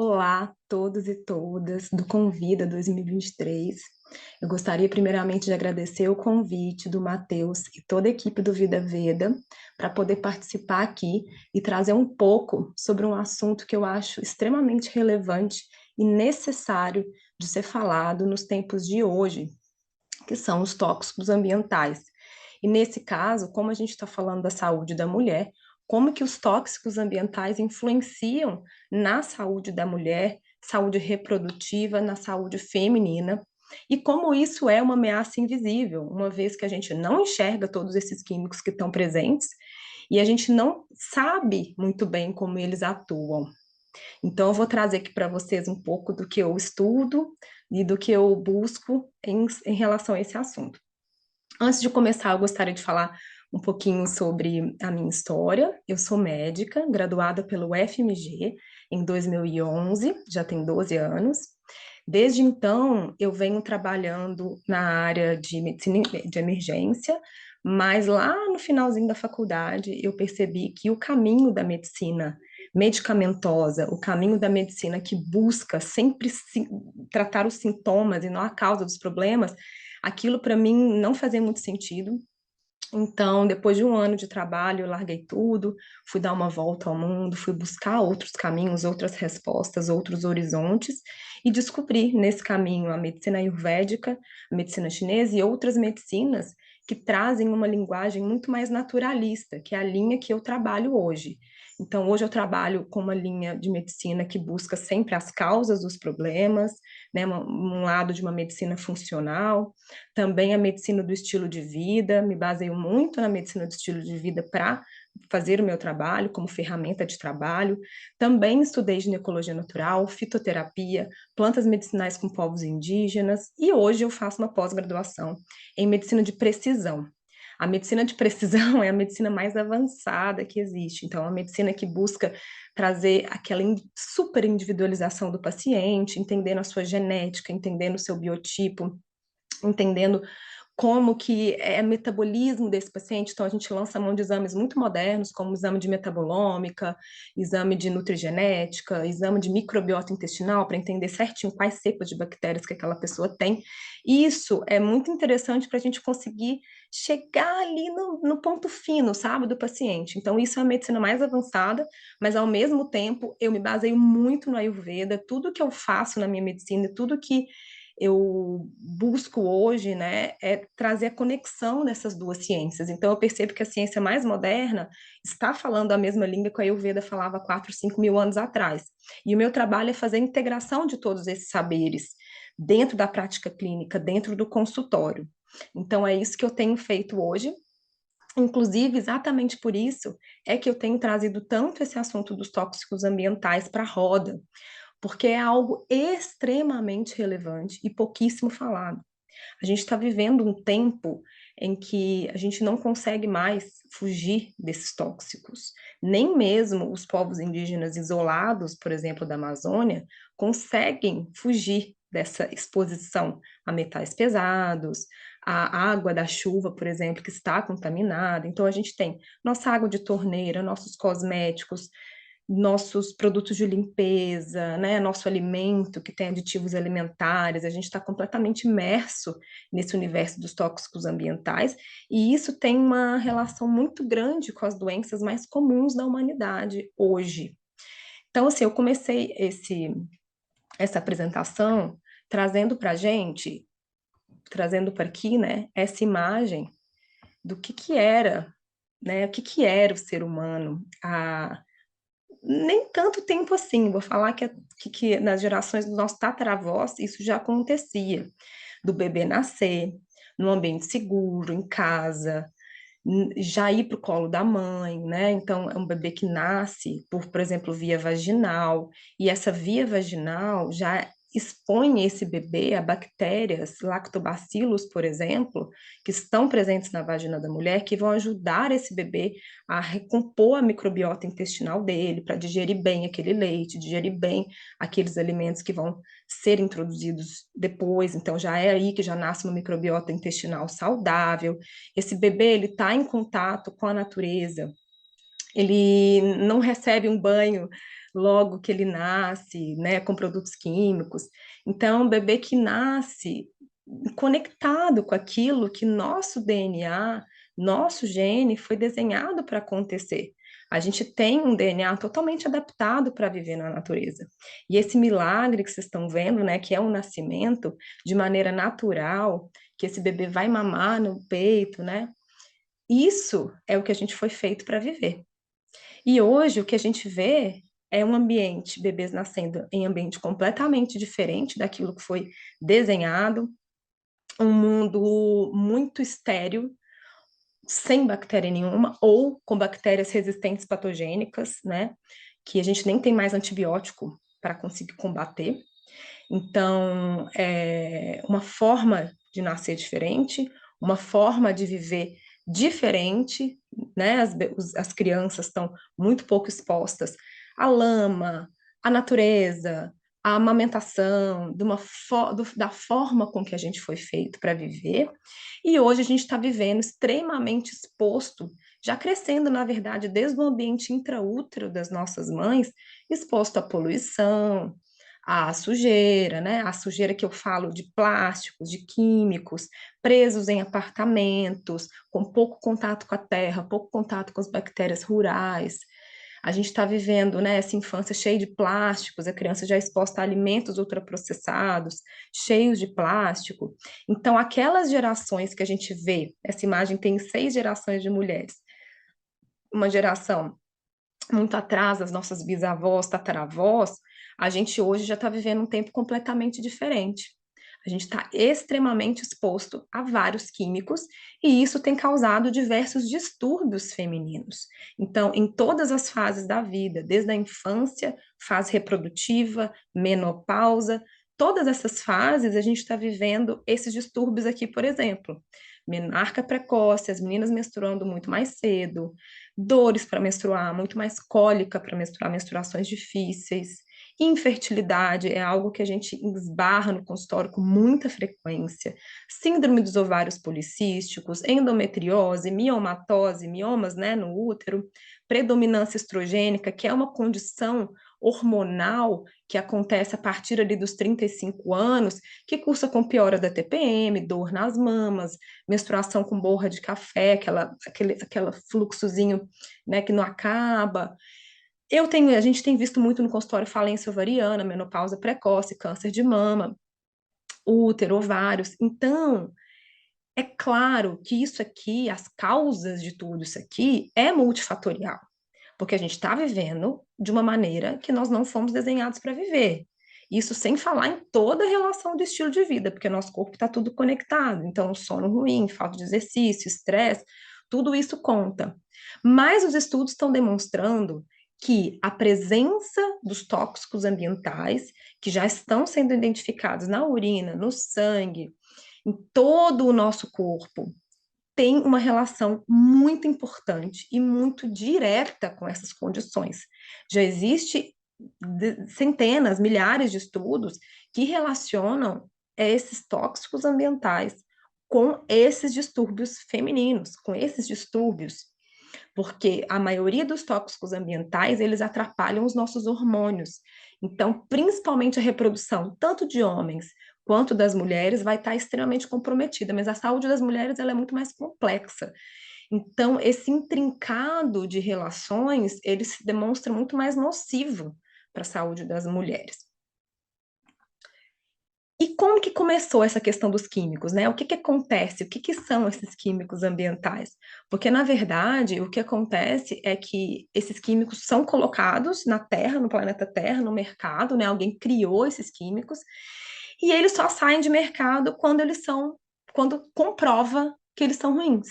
Olá a todos e todas do Convida 2023. Eu gostaria primeiramente de agradecer o convite do Matheus e toda a equipe do Vida Veda para poder participar aqui e trazer um pouco sobre um assunto que eu acho extremamente relevante e necessário de ser falado nos tempos de hoje, que são os tóxicos ambientais. E nesse caso, como a gente está falando da saúde da mulher, como que os tóxicos ambientais influenciam na saúde da mulher, saúde reprodutiva, na saúde feminina, e como isso é uma ameaça invisível, uma vez que a gente não enxerga todos esses químicos que estão presentes e a gente não sabe muito bem como eles atuam. Então, eu vou trazer aqui para vocês um pouco do que eu estudo e do que eu busco em relação a esse assunto. Antes de começar, eu gostaria de falar um pouquinho sobre a minha história. Eu sou médica, graduada pelo FMG em 2011, já tem 12 anos. Desde então, eu venho trabalhando na área de medicina de emergência, mas lá no finalzinho da faculdade, eu percebi que o caminho da medicina medicamentosa, o caminho da medicina que busca sempre tratar os sintomas e não a causa dos problemas, aquilo para mim não fazia muito sentido. Então, depois de um ano de trabalho, eu larguei tudo, fui dar uma volta ao mundo, fui buscar outros caminhos, outras respostas, outros horizontes, e descobri nesse caminho a medicina ayurvédica, a medicina chinesa e outras medicinas que trazem uma linguagem muito mais naturalista, que é a linha que eu trabalho hoje. Então, hoje eu trabalho com uma linha de medicina que busca sempre as causas dos problemas, né, um lado de uma medicina funcional, também a medicina do estilo de vida, me baseio muito na medicina do estilo de vida para fazer o meu trabalho como ferramenta de trabalho. Também estudei ginecologia natural, fitoterapia, plantas medicinais com povos indígenas e hoje eu faço uma pós-graduação em medicina de precisão. A medicina de precisão é a medicina mais avançada que existe. Então, a medicina que busca trazer aquela super individualização do paciente, entendendo a sua genética, entendendo o seu biotipo, entendendo como que é o metabolismo desse paciente. Então, a gente lança a mão de exames muito modernos, como exame de metabolômica, exame de nutrigenética, exame de microbiota intestinal, para entender certinho quais cepas de bactérias que aquela pessoa tem. E isso é muito interessante para a gente conseguir chegar ali no ponto fino, sabe, do paciente. Então, isso é a medicina mais avançada, mas ao mesmo tempo eu me baseio muito no Ayurveda, tudo que eu faço na minha medicina, tudo que eu busco hoje, né, é trazer a conexão dessas duas ciências. Então, eu percebo que a ciência mais moderna está falando a mesma língua que a Ayurveda falava 4, 5 mil anos atrás. E o meu trabalho é fazer a integração de todos esses saberes dentro da prática clínica, dentro do consultório. Então, é isso que eu tenho feito hoje. Inclusive, exatamente por isso é que eu tenho trazido tanto esse assunto dos tóxicos ambientais para a roda, porque é algo extremamente relevante e pouquíssimo falado. A gente está vivendo um tempo em que a gente não consegue mais fugir desses tóxicos. Nem mesmo os povos indígenas isolados, por exemplo, da Amazônia, conseguem fugir dessa exposição a metais pesados, a água da chuva, por exemplo, que está contaminada. Então, a gente tem nossa água de torneira, nossos cosméticos, nossos produtos de limpeza, né, nosso alimento que tem aditivos alimentares, a gente está completamente imerso nesse universo dos tóxicos ambientais, e isso tem uma relação muito grande com as doenças mais comuns da humanidade hoje. Então, assim, eu comecei essa apresentação trazendo para a gente, trazendo para aqui, né, essa imagem do que era, né, o que era o ser humano há nem tanto tempo assim, vou falar que nas gerações dos nossos tataravós isso já acontecia, do bebê nascer, num ambiente seguro, em casa, já ir para o colo da mãe, né? Então, é um bebê que nasce por exemplo, via vaginal, e essa via vaginal já expõe esse bebê a bactérias, lactobacilos, por exemplo, que estão presentes na vagina da mulher, que vão ajudar esse bebê a recompor a microbiota intestinal dele, para digerir bem aquele leite, digerir bem aqueles alimentos que vão ser introduzidos depois. Então, já é aí que já nasce uma microbiota intestinal saudável. Esse bebê, ele está em contato com a natureza, ele não recebe um banho logo que ele nasce, né, com produtos químicos. Então, o bebê que nasce conectado com aquilo que nosso DNA, nosso gene foi desenhado para acontecer. A gente tem um DNA totalmente adaptado para viver na natureza. E esse milagre que vocês estão vendo, né, que é um nascimento de maneira natural, que esse bebê vai mamar no peito, né? Isso é o que a gente foi feito para viver. E hoje o que a gente vê é um ambiente, bebês nascendo em ambiente completamente diferente daquilo que foi desenhado, um mundo muito estéril, sem bactéria nenhuma, ou com bactérias resistentes patogênicas, né? Que a gente nem tem mais antibiótico para conseguir combater. Então, é uma forma de nascer diferente, uma forma de viver diferente, né? As crianças estão muito pouco expostas à lama, à natureza, à amamentação, da forma com que a gente foi feito para viver. E hoje a gente está vivendo extremamente exposto, já crescendo, na verdade, desde o ambiente intraútero das nossas mães, exposto à poluição, a sujeira, né? A sujeira que eu falo de plásticos, de químicos, presos em apartamentos, com pouco contato com a terra, pouco contato com as bactérias rurais. A gente está vivendo, né, essa infância cheia de plásticos, a criança já é exposta a alimentos ultraprocessados, cheios de plástico. Então, aquelas gerações que a gente vê, essa imagem tem 6 gerações de mulheres, uma geração muito atrás das nossas bisavós, tataravós, a gente hoje já está vivendo um tempo completamente diferente. A gente está extremamente exposto a vários químicos e isso tem causado diversos distúrbios femininos. Então, em todas as fases da vida, desde a infância, fase reprodutiva, menopausa, todas essas fases a gente está vivendo esses distúrbios aqui, por exemplo. Menarca precoce, as meninas menstruando muito mais cedo, dores para menstruar, muito mais cólica para menstruar, menstruações difíceis. Infertilidade é algo que a gente esbarra no consultório com muita frequência. Síndrome dos ovários policísticos, endometriose, miomatose, miomas, né, no útero, predominância estrogênica, que é uma condição hormonal que acontece a partir ali dos 35 anos, que cursa com piora da TPM, dor nas mamas, menstruação com borra de café, aquele fluxozinho, né, que não acaba. A gente tem visto muito no consultório falência ovariana, menopausa precoce, câncer de mama, útero, ovários. Então, é claro que isso aqui, as causas de tudo isso aqui, é multifatorial, porque a gente está vivendo de uma maneira que nós não fomos desenhados para viver. Isso sem falar em toda a relação do estilo de vida, porque nosso corpo está tudo conectado. Então, sono ruim, falta de exercício, estresse, tudo isso conta. Mas os estudos estão demonstrando que a presença dos tóxicos ambientais, que já estão sendo identificados na urina, no sangue, em todo o nosso corpo, tem uma relação muito importante e muito direta com essas condições. Já existe centenas, milhares de estudos que relacionam esses tóxicos ambientais com esses distúrbios femininos, com esses distúrbios, porque a maioria dos tóxicos ambientais, eles atrapalham os nossos hormônios. Então, principalmente a reprodução, tanto de homens quanto das mulheres, vai estar extremamente comprometida, mas a saúde das mulheres ela é muito mais complexa. Então, esse intrincado de relações, ele se demonstra muito mais nocivo para a saúde das mulheres. E como que começou essa questão dos químicos, né? O que que acontece? O que que são esses químicos ambientais? Porque, na verdade, o que acontece é que esses químicos são colocados na Terra, no planeta Terra, no mercado, né? Alguém criou esses químicos e eles só saem de mercado quando comprova que eles são ruins,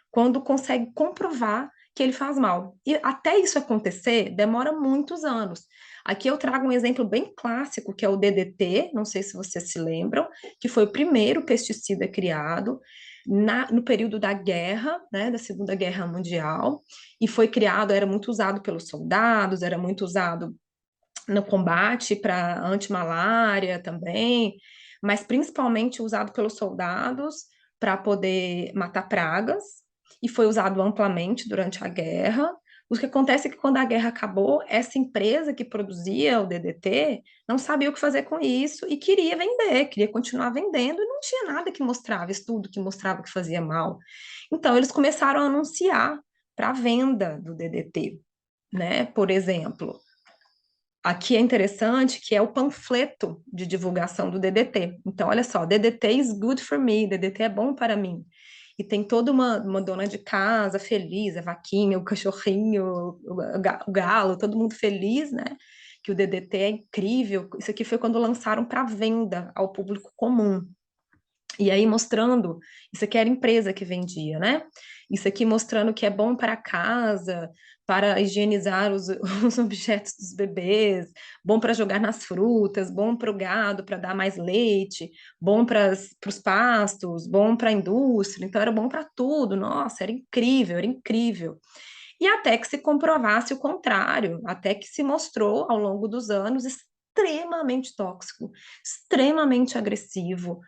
quando consegue comprovar que ele faz mal. E até isso acontecer, demora muitos anos. Aqui eu trago um exemplo bem clássico, que é o DDT, não sei se vocês se lembram, que foi o primeiro pesticida criado no período da guerra, né, da Segunda Guerra Mundial, e foi criado, era muito usado pelos soldados, era muito usado no combate para antimalária também, mas principalmente usado pelos soldados para poder matar pragas, e foi usado amplamente durante a guerra, O que acontece é que quando a guerra acabou, essa empresa que produzia o DDT não sabia o que fazer com isso e queria vender, queria continuar vendendo e não tinha nada que mostrava, estudo que mostrava que fazia mal. Então, eles começaram a anunciar para a venda do DDT, né? Por exemplo, aqui é interessante que é o panfleto de divulgação do DDT. Então, olha só, DDT is good for me, DDT é bom para mim. E tem toda uma dona de casa feliz, a vaquinha, o cachorrinho, o galo, todo mundo feliz, né? Que o DDT é incrível. Isso aqui foi quando lançaram para venda ao público comum. E aí mostrando, isso aqui era empresa que vendia, né? Isso aqui mostrando que é bom para casa, para higienizar os objetos dos bebês, bom para jogar nas frutas, bom para o gado, para dar mais leite, bom para os pastos, bom para a indústria, então era bom para tudo. Nossa, era incrível, era incrível. E até que se comprovasse o contrário, até que se mostrou ao longo dos anos extremamente tóxico, extremamente agressivo,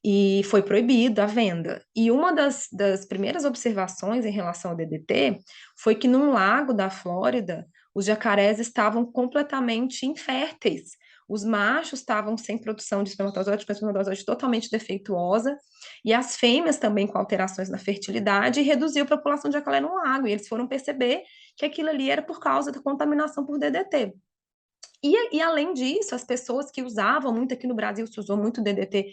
e foi proibida a venda. E uma das primeiras observações em relação ao DDT foi que num lago da Flórida, os jacarés estavam completamente inférteis. Os machos estavam sem produção de espermatozoide, com a espermatozoide totalmente defeituosa, e as fêmeas também com alterações na fertilidade, e reduziu a população de jacaré no lago. E eles foram perceber que aquilo ali era por causa da contaminação por DDT. E além disso, as pessoas que usavam muito aqui no Brasil, se usou muito DDT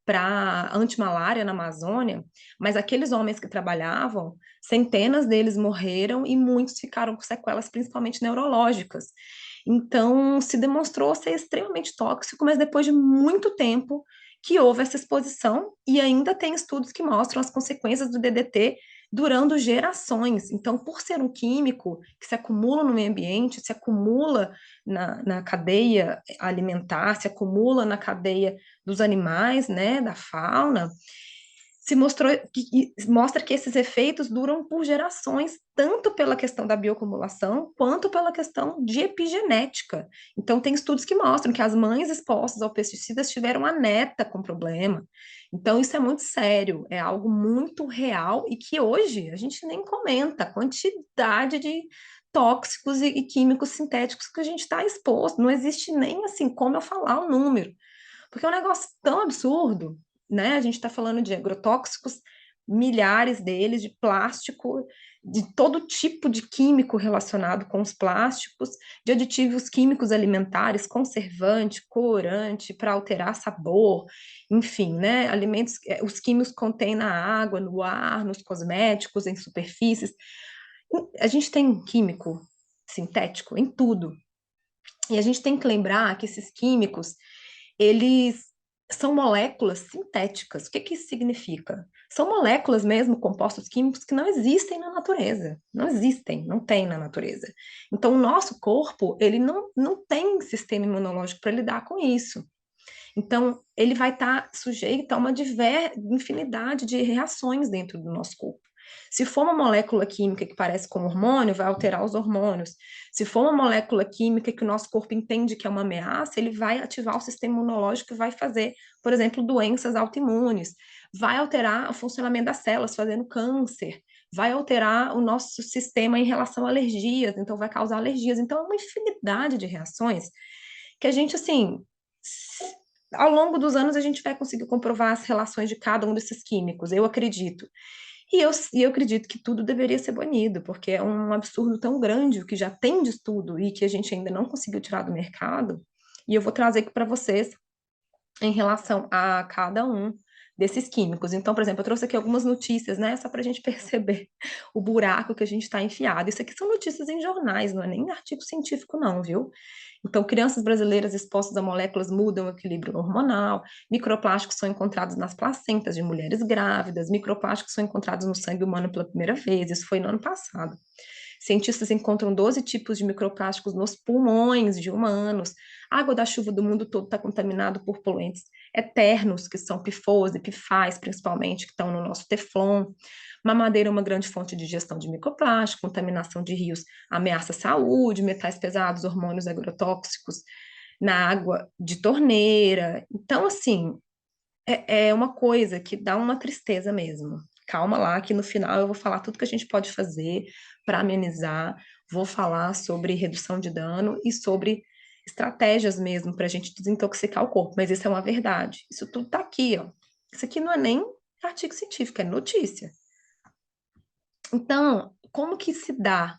para antimalária na Amazônia, mas aqueles homens que trabalhavam, centenas deles morreram e muitos ficaram com sequelas, principalmente neurológicas. Então, se demonstrou ser extremamente tóxico, mas depois de muito tempo que houve essa exposição, e ainda tem estudos que mostram as consequências do DDT durando gerações. Então, por ser um químico que se acumula no meio ambiente, se acumula na cadeia alimentar, se acumula na cadeia dos animais, né, da fauna, se mostrou mostra que esses efeitos duram por gerações, tanto pela questão da bioacumulação, quanto pela questão de epigenética. Então, tem estudos que mostram que as mães expostas ao pesticidas tiveram a neta com problema. Então, isso é muito sério, é algo muito real e que hoje a gente nem comenta a quantidade de tóxicos e químicos sintéticos que a gente está exposto. Não existe nem assim como eu falar o número, porque é um negócio tão absurdo, né? A gente está falando de agrotóxicos, milhares deles, de plástico, de todo tipo de químico relacionado com os plásticos, de aditivos químicos alimentares, conservante, corante, para alterar sabor, enfim, né? Alimentos, os químicos contêm na água, no ar, nos cosméticos, em superfícies. A gente tem químico sintético em tudo. E a gente tem que lembrar que esses químicos eles são moléculas sintéticas. O que que isso significa? São moléculas mesmo, compostos químicos que não existem na natureza. Não existem, não tem na natureza. Então, o nosso corpo, ele não tem sistema imunológico para lidar com isso. Então, ele vai estar sujeito a uma infinidade de reações dentro do nosso corpo. Se for uma molécula química que parece com hormônio, vai alterar os hormônios. Se for uma molécula química que o nosso corpo entende que é uma ameaça, ele vai ativar o sistema imunológico e vai fazer, por exemplo, doenças autoimunes. Vai alterar o funcionamento das células, fazendo câncer. Vai alterar o nosso sistema em relação a alergias, então vai causar alergias. Então, é uma infinidade de reações que a gente, assim, ao longo dos anos a gente vai conseguir comprovar as relações de cada um desses químicos, eu acredito. E eu acredito que tudo deveria ser banido, porque é um absurdo tão grande o que já tem de estudo e que a gente ainda não conseguiu tirar do mercado. E eu vou trazer aqui para vocês em relação a cada um desses químicos. Então, por exemplo, eu trouxe aqui algumas notícias, né, só para a gente perceber o buraco que a gente está enfiado. Isso aqui são notícias em jornais, não é nem artigo científico, não, viu? Então, crianças brasileiras expostas a moléculas mudam o equilíbrio hormonal, microplásticos são encontrados nas placentas de mulheres grávidas, microplásticos são encontrados no sangue humano pela primeira vez, isso foi no ano passado. Cientistas encontram 12 tipos de microplásticos nos pulmões de humanos. A água da chuva do mundo todo está contaminada por poluentes eternos, que são PFOS e PFAS, principalmente, que estão no nosso Teflon. Mamadeira é uma grande fonte de ingestão de microplástico, contaminação de rios ameaça a saúde, metais pesados, hormônios agrotóxicos na água de torneira. Então, assim, é uma coisa que dá uma tristeza mesmo. calma lá, que no final eu vou falar tudo que a gente pode fazer para amenizar, vou falar sobre redução de dano e sobre estratégias mesmo para a gente desintoxicar o corpo, mas isso é uma verdade. Isso tudo tá aqui, ó. Isso aqui não é nem artigo científico, é notícia. Então, como que se dá?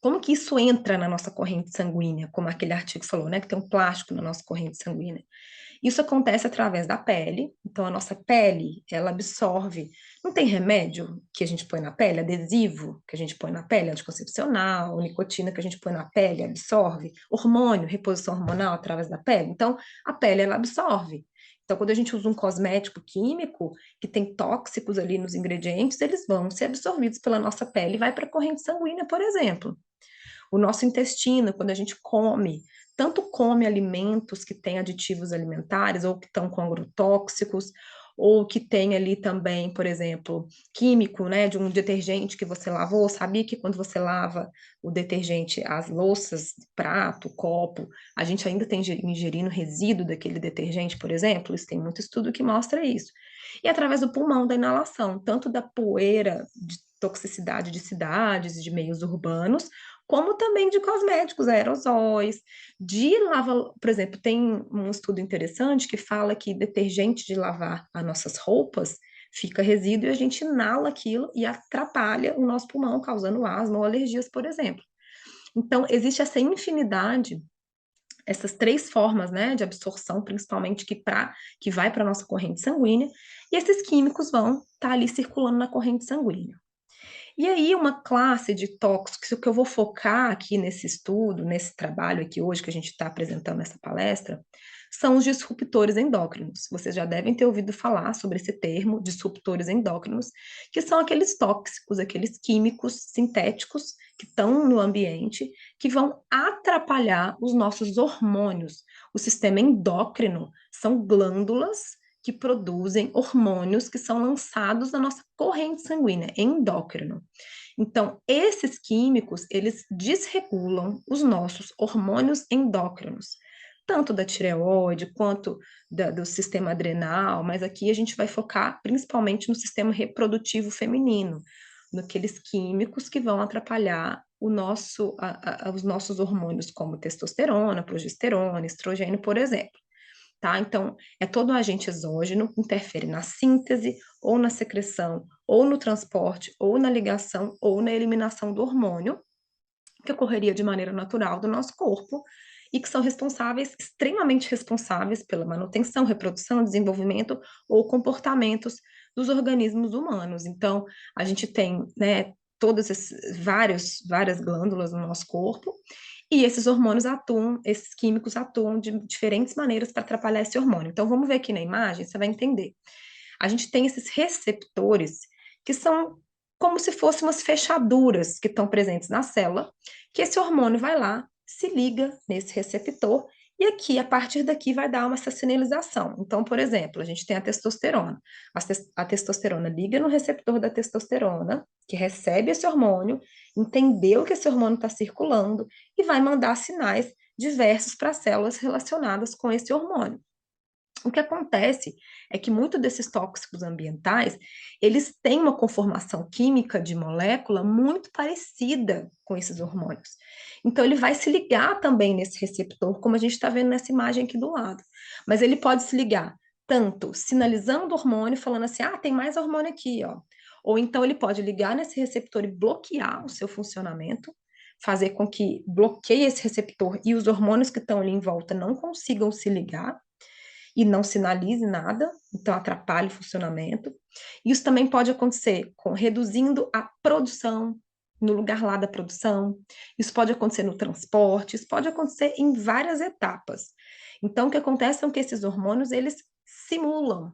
Como que isso entra na nossa corrente sanguínea, como aquele artigo falou, né, que tem um plástico na nossa corrente sanguínea? Isso acontece através da pele, então a nossa pele, ela absorve. Não tem remédio que a gente põe na pele, adesivo que a gente põe na pele, anticoncepcional, nicotina que a gente põe na pele, absorve, hormônio, reposição hormonal através da pele. Então, a pele, ela absorve. Então, quando a gente usa um cosmético químico que tem tóxicos ali nos ingredientes, eles vão ser absorvidos pela nossa pele e vai para a corrente sanguínea, por exemplo. O nosso intestino, quando a gente come, tanto come alimentos que têm aditivos alimentares ou que estão com agrotóxicos, ou que tem ali também, por exemplo, químico, né, de um detergente que você lavou. Sabia que quando você lava o detergente, as louças, prato, copo, a gente ainda tem ingerindo resíduo daquele detergente, por exemplo? Isso tem muito estudo que mostra isso. E através do pulmão, da inalação, tanto da poeira de toxicidade de cidades, de meios urbanos, como também de cosméticos, aerosóis, de lava, por exemplo, tem um estudo interessante que fala que detergente de lavar as nossas roupas fica resíduo e a gente inala aquilo e atrapalha o nosso pulmão, causando asma ou alergias, por exemplo. Então, existe essa infinidade, essas três formas, né, de absorção, principalmente que vai para a nossa corrente sanguínea, e esses químicos vão estar ali circulando na corrente sanguínea. E aí, uma classe de tóxicos, que eu vou focar aqui nesse estudo, nesse trabalho aqui hoje que a gente está apresentando nessa palestra, são os disruptores endócrinos. Vocês já devem ter ouvido falar sobre esse termo, disruptores endócrinos, que são aqueles tóxicos, aqueles químicos sintéticos que estão no ambiente, que vão atrapalhar os nossos hormônios. O sistema endócrino são glândulas que produzem hormônios que são lançados na nossa corrente sanguínea, endócrino. Então, esses químicos, eles desregulam os nossos hormônios endócrinos, tanto da tireoide quanto do sistema adrenal, mas aqui a gente vai focar principalmente no sistema reprodutivo feminino, naqueles químicos que vão atrapalhar os nossos hormônios, como testosterona, progesterona, estrogênio, por exemplo. Tá? Então, é todo um agente exógeno que interfere na síntese, ou na secreção, ou no transporte, ou na ligação, ou na eliminação do hormônio, que ocorreria de maneira natural do nosso corpo, e que são responsáveis, extremamente responsáveis pela manutenção, reprodução, desenvolvimento ou comportamentos dos organismos humanos. Então, a gente tem, né, todas várias glândulas no nosso corpo, e esses hormônios atuam, esses químicos atuam de diferentes maneiras para atrapalhar esse hormônio. Então, vamos ver aqui na imagem, você vai entender. A gente tem esses receptores que são como se fossem umas fechaduras que estão presentes na célula, que esse hormônio vai lá, se liga nesse receptor, e aqui, a partir daqui, vai dar uma sinalização. Então, por exemplo, a gente tem a testosterona. A testosterona liga no receptor da testosterona, que recebe esse hormônio, entendeu que esse hormônio está circulando e vai mandar sinais diversos para as células relacionadas com esse hormônio. O que acontece é que muitos desses tóxicos ambientais, eles têm uma conformação química de molécula muito parecida com esses hormônios. Então, ele vai se ligar também nesse receptor, como a gente está vendo nessa imagem aqui do lado. Mas ele pode se ligar tanto sinalizando o hormônio, falando assim, ah, tem mais hormônio aqui, ó. Ou então ele pode ligar nesse receptor e bloquear o seu funcionamento, fazer com que bloqueie esse receptor e os hormônios que estão ali em volta não consigam se ligar e não sinalize nada, então atrapalha o funcionamento. Isso também pode acontecer reduzindo a produção, no lugar lá da produção, isso pode acontecer no transporte, isso pode acontecer em várias etapas. Então, o que acontece é que esses hormônios, eles simulam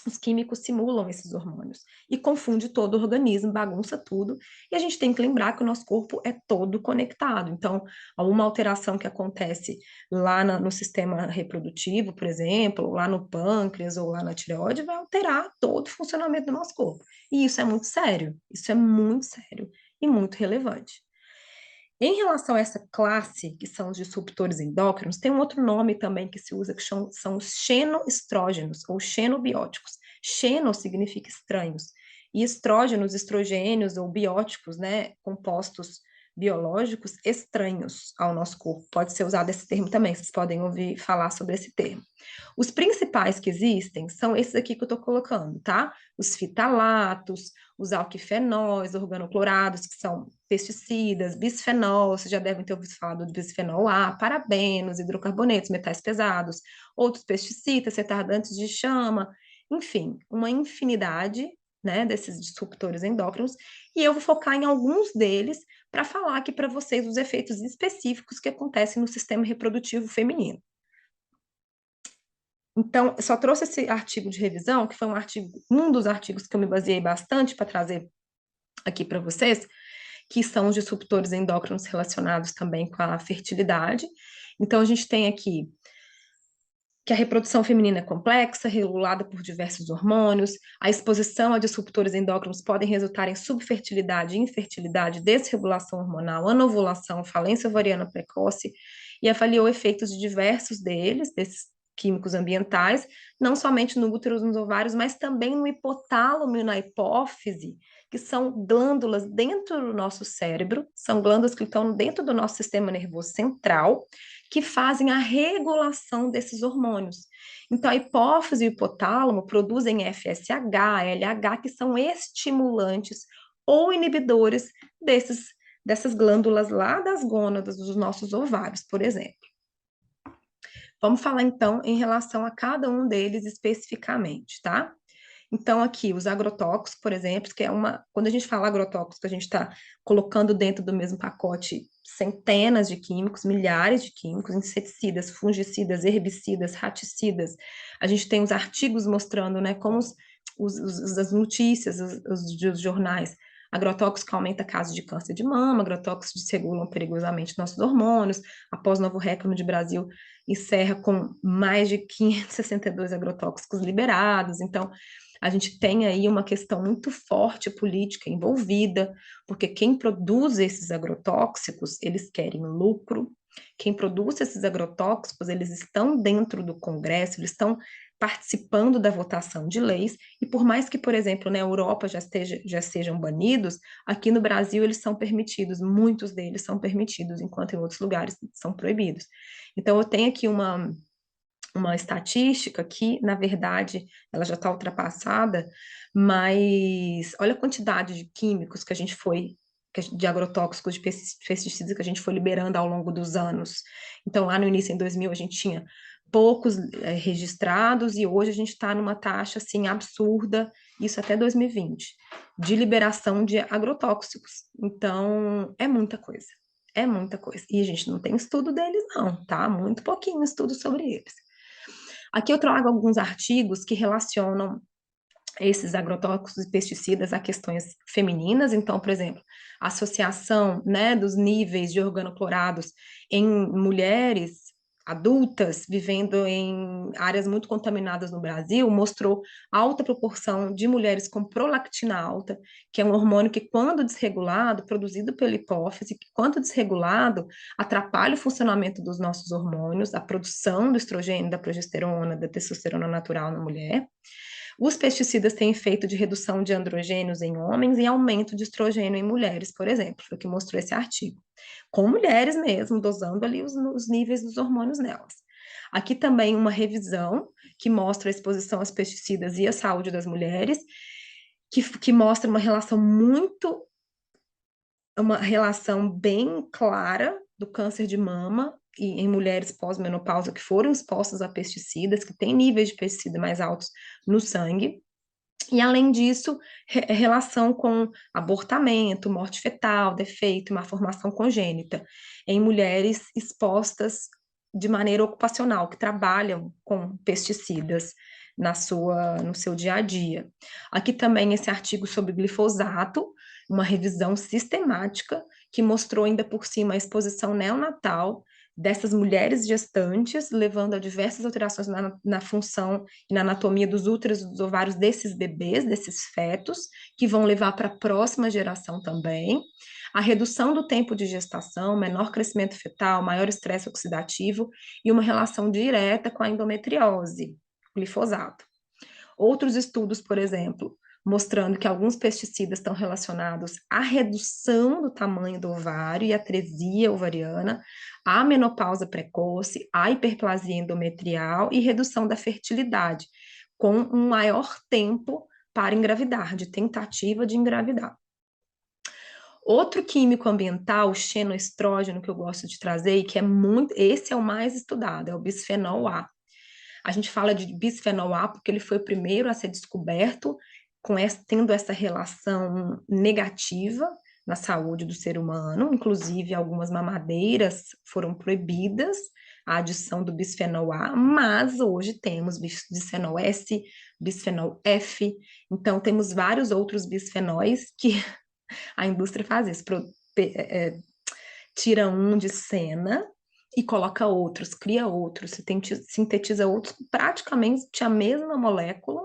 os químicos simulam esses hormônios e confunde todo o organismo, bagunça tudo. E a gente tem que lembrar que o nosso corpo é todo conectado. Então, uma alteração que acontece lá no sistema reprodutivo, por exemplo, lá no pâncreas ou lá na tireoide, vai alterar todo o funcionamento do nosso corpo. E isso é muito sério. Isso é muito sério e muito relevante. Em relação a essa classe, que são os disruptores endócrinos, tem um outro nome também que se usa, que são os xenoestrógenos, ou xenobióticos. Xeno significa estranhos. E estrógenos, estrogênios ou bióticos, né, compostos biológicos estranhos ao nosso corpo. Pode ser usado esse termo também, vocês podem ouvir falar sobre esse termo. Os principais que existem são esses aqui que eu estou colocando, tá? Os fitalatos, os alquifenóis, organoclorados, que são pesticidas, bisfenol, vocês já devem ter ouvido falar do bisfenol A, parabenos, hidrocarbonetos, metais pesados, outros pesticidas, retardantes de chama, enfim, uma infinidade, né, desses disruptores endócrinos, e eu vou focar em alguns deles para falar aqui para vocês os efeitos específicos que acontecem no sistema reprodutivo feminino. Então, eu só trouxe esse artigo de revisão, que foi um dos artigos que eu me baseei bastante para trazer aqui para vocês, que são os disruptores endócrinos relacionados também com a fertilidade. Então, a gente tem aqui que a reprodução feminina é complexa, regulada por diversos hormônios, a exposição a disruptores endócrinos podem resultar em subfertilidade, infertilidade, desregulação hormonal, anovulação, falência ovariana precoce, e avaliou efeitos de diversos desses químicos ambientais, não somente no útero, nos ovários, mas também no hipotálamo e na hipófise, que são glândulas dentro do nosso cérebro, são glândulas que estão dentro do nosso sistema nervoso central, que fazem a regulação desses hormônios. Então, a hipófise e o hipotálamo produzem FSH, LH, que são estimulantes ou inibidores dessas glândulas lá das gônadas dos nossos ovários, por exemplo. Vamos falar então em relação a cada um deles especificamente, tá? Então, aqui, os agrotóxicos, por exemplo, que é quando a gente fala agrotóxico, a gente está colocando dentro do mesmo pacote centenas de químicos, milhares de químicos, inseticidas, fungicidas, herbicidas, raticidas. A gente tem os artigos mostrando, né, como as notícias, os jornais, agrotóxico aumenta casos de câncer de mama, agrotóxicos desregulam perigosamente nossos hormônios. Após novo recorde de Brasil, encerra com mais de 562 agrotóxicos liberados. Então, a gente tem aí uma questão muito forte política envolvida, porque quem produz esses agrotóxicos, eles querem lucro. Quem produz esses agrotóxicos, eles estão dentro do Congresso, eles estão participando da votação de leis, e por mais que, por exemplo, na Europa já sejam banidos, aqui no Brasil eles são permitidos, muitos deles são permitidos, enquanto em outros lugares são proibidos. Então, eu tenho aqui uma estatística que, na verdade, ela já está ultrapassada, mas olha a quantidade de químicos que a gente foi, de agrotóxicos, de pesticidas que a gente foi liberando ao longo dos anos. Então, lá no início, em 2000, a gente tinha poucos registrados, e hoje a gente está numa taxa, assim, absurda, isso até 2020, de liberação de agrotóxicos. Então, é muita coisa. É muita coisa. E a gente não tem estudo deles, não, tá? Muito pouquinho estudo sobre eles. Aqui eu trago alguns artigos que relacionam esses agrotóxicos e pesticidas a questões femininas. Então, por exemplo, a associação, né, dos níveis de organoclorados em mulheres adultas vivendo em áreas muito contaminadas no Brasil mostrou alta proporção de mulheres com prolactina alta, que é um hormônio que, quando desregulado, produzido pela hipófise, que, quando desregulado, atrapalha o funcionamento dos nossos hormônios, a produção do estrogênio, da progesterona, da testosterona natural na mulher. Os pesticidas têm efeito de redução de androgênios em homens e aumento de estrogênio em mulheres, por exemplo, foi o que mostrou esse artigo. Com mulheres mesmo, dosando ali os níveis dos hormônios nelas. Aqui também uma revisão que mostra a exposição aos pesticidas e a saúde das mulheres, que mostra uma relação bem clara do câncer de mama e em mulheres pós-menopausa que foram expostas a pesticidas, que têm níveis de pesticida mais altos no sangue. E, além disso, relação com abortamento, morte fetal, defeito, malformação congênita, em mulheres expostas de maneira ocupacional, que trabalham com pesticidas no seu dia a dia. Aqui também esse artigo sobre glifosato, uma revisão sistemática que mostrou ainda por cima a exposição neonatal dessas mulheres gestantes, levando a diversas alterações na função e na anatomia dos úteros e dos ovários desses bebês, desses fetos, que vão levar para a próxima geração também. A redução do tempo de gestação, menor crescimento fetal, maior estresse oxidativo e uma relação direta com a endometriose, glifosato. Outros estudos, por exemplo, mostrando que alguns pesticidas estão relacionados à redução do tamanho do ovário e atresia ovariana, à menopausa precoce, à hiperplasia endometrial e redução da fertilidade, com um maior tempo para engravidar, de tentativa de engravidar. Outro químico ambiental, o xenoestrógeno, que eu gosto de trazer, e que é muito, esse é o mais estudado, é o bisfenol A. A gente fala de bisfenol A porque ele foi o primeiro a ser descoberto tendo essa relação negativa na saúde do ser humano, inclusive algumas mamadeiras foram proibidas a adição do bisfenol A, mas hoje temos bisfenol S, bisfenol F, então temos vários outros bisfenóis que a indústria faz isso, tira um de cena e coloca outros, cria outros, sintetiza outros com praticamente a mesma molécula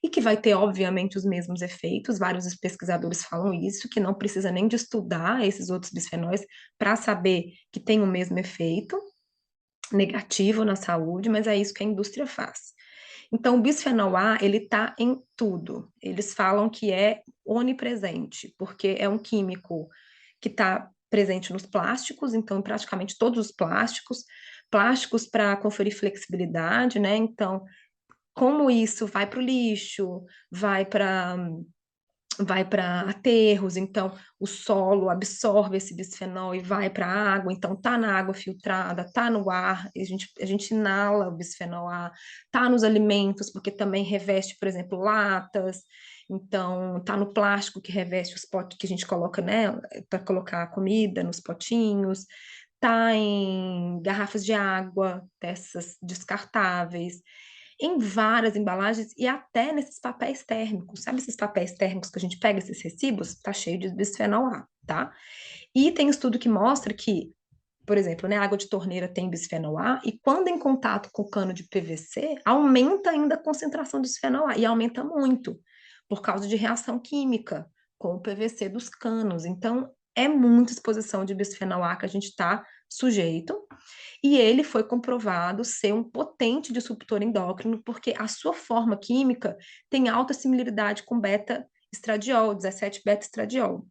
e que vai ter, obviamente, os mesmos efeitos. Vários pesquisadores falam isso, que não precisa nem de estudar esses outros bisfenóis para saber que tem o mesmo efeito negativo na saúde, mas é isso que a indústria faz. Então, o bisfenol A, ele está em tudo. Eles falam que é onipresente, porque é um químico que está presente nos plásticos, então, praticamente todos os plásticos, plásticos para conferir flexibilidade, né? Então, como isso vai para o lixo, vai para aterros, então o solo absorve esse bisfenol e vai para a água, então tá na água filtrada, tá no ar, a gente inala o bisfenol A, tá nos alimentos, porque também reveste, por exemplo, latas, então tá no plástico que reveste os potes que a gente coloca, né, para colocar a comida nos potinhos, tá em garrafas de água, dessas descartáveis, em várias embalagens e até nesses papéis térmicos. Sabe esses papéis térmicos que a gente pega, esses recibos? Tá cheio de bisfenol A, tá? E tem estudo que mostra que, por exemplo, né, a água de torneira tem bisfenol A e quando em contato com o cano de PVC, aumenta ainda a concentração de bisfenol A e aumenta muito por causa de reação química com o PVC dos canos. Então, é muita exposição de bisfenol A que a gente está sujeito. E ele foi comprovado ser um potente disruptor endócrino, porque a sua forma química tem alta similaridade com beta-estradiol, 17-beta-estradiol.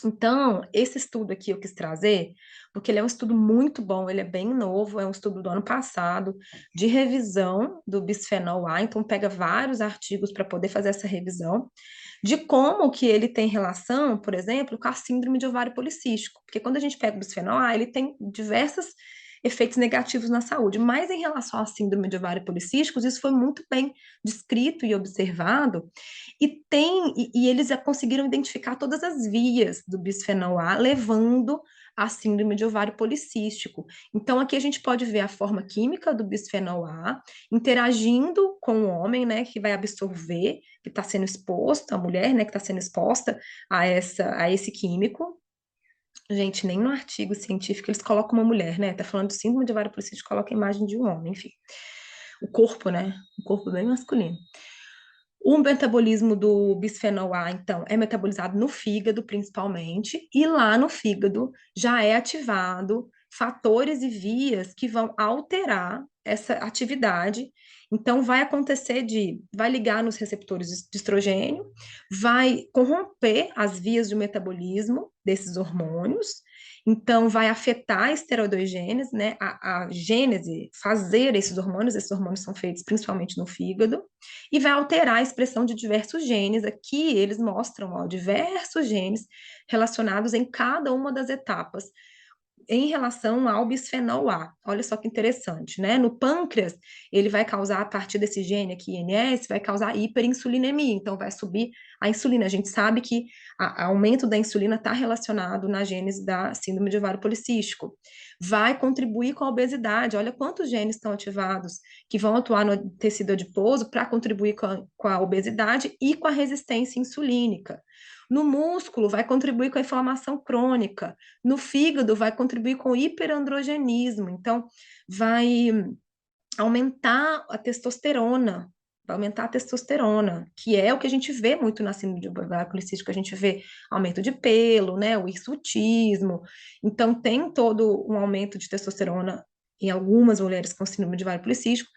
Então, esse estudo aqui eu quis trazer, porque ele é um estudo muito bom, ele é bem novo, é um estudo do ano passado, de revisão do bisfenol A, então pega vários artigos para poder fazer essa revisão, de como que ele tem relação, por exemplo, com a síndrome de ovário policístico, porque quando a gente pega o bisfenol A, ele tem diversos efeitos negativos na saúde, mas em relação à síndrome de ovário policístico, isso foi muito bem descrito e observado, e eles já conseguiram identificar todas as vias do bisfenol A, levando à síndrome de ovário policístico. Então, aqui a gente pode ver a forma química do bisfenol A interagindo com o homem, né, que vai absorver, que está sendo exposto, a mulher, né, que está sendo exposta a esse químico. Gente, nem no artigo científico eles colocam uma mulher, né? Tá falando de síndrome de ovário policístico, coloca a imagem de um homem, enfim. O corpo, né? O corpo bem masculino. O metabolismo do bisfenol A, então, é metabolizado no fígado, principalmente, e lá no fígado já é ativado fatores e vias que vão alterar essa atividade. Então, vai ligar nos receptores de estrogênio, vai corromper as vias de metabolismo desses hormônios, então vai afetar a esteroidogênese, né, a gênese, fazer esses hormônios são feitos principalmente no fígado, e vai alterar a expressão de diversos genes. Aqui eles mostram, ó, diversos genes relacionados em cada uma das etapas em relação ao bisfenol A. Olha só que interessante, né? No pâncreas, ele vai causar, a partir desse gene aqui, INS, vai causar hiperinsulinemia, então vai subir a insulina. A gente sabe que o aumento da insulina está relacionado na gênese da síndrome de ovário policístico. Vai contribuir com a obesidade. Olha quantos genes estão ativados que vão atuar no tecido adiposo para contribuir com a obesidade e com a resistência insulínica. No músculo, vai contribuir com a inflamação crônica. No fígado, vai contribuir com o hiperandrogenismo. Então, vai aumentar a testosterona. Vai aumentar a testosterona, que é o que a gente vê muito na síndrome de ovário policístico, a gente vê aumento de pelo, né, o hirsutismo. Então, tem todo um aumento de testosterona em algumas mulheres com síndrome de ovário policístico.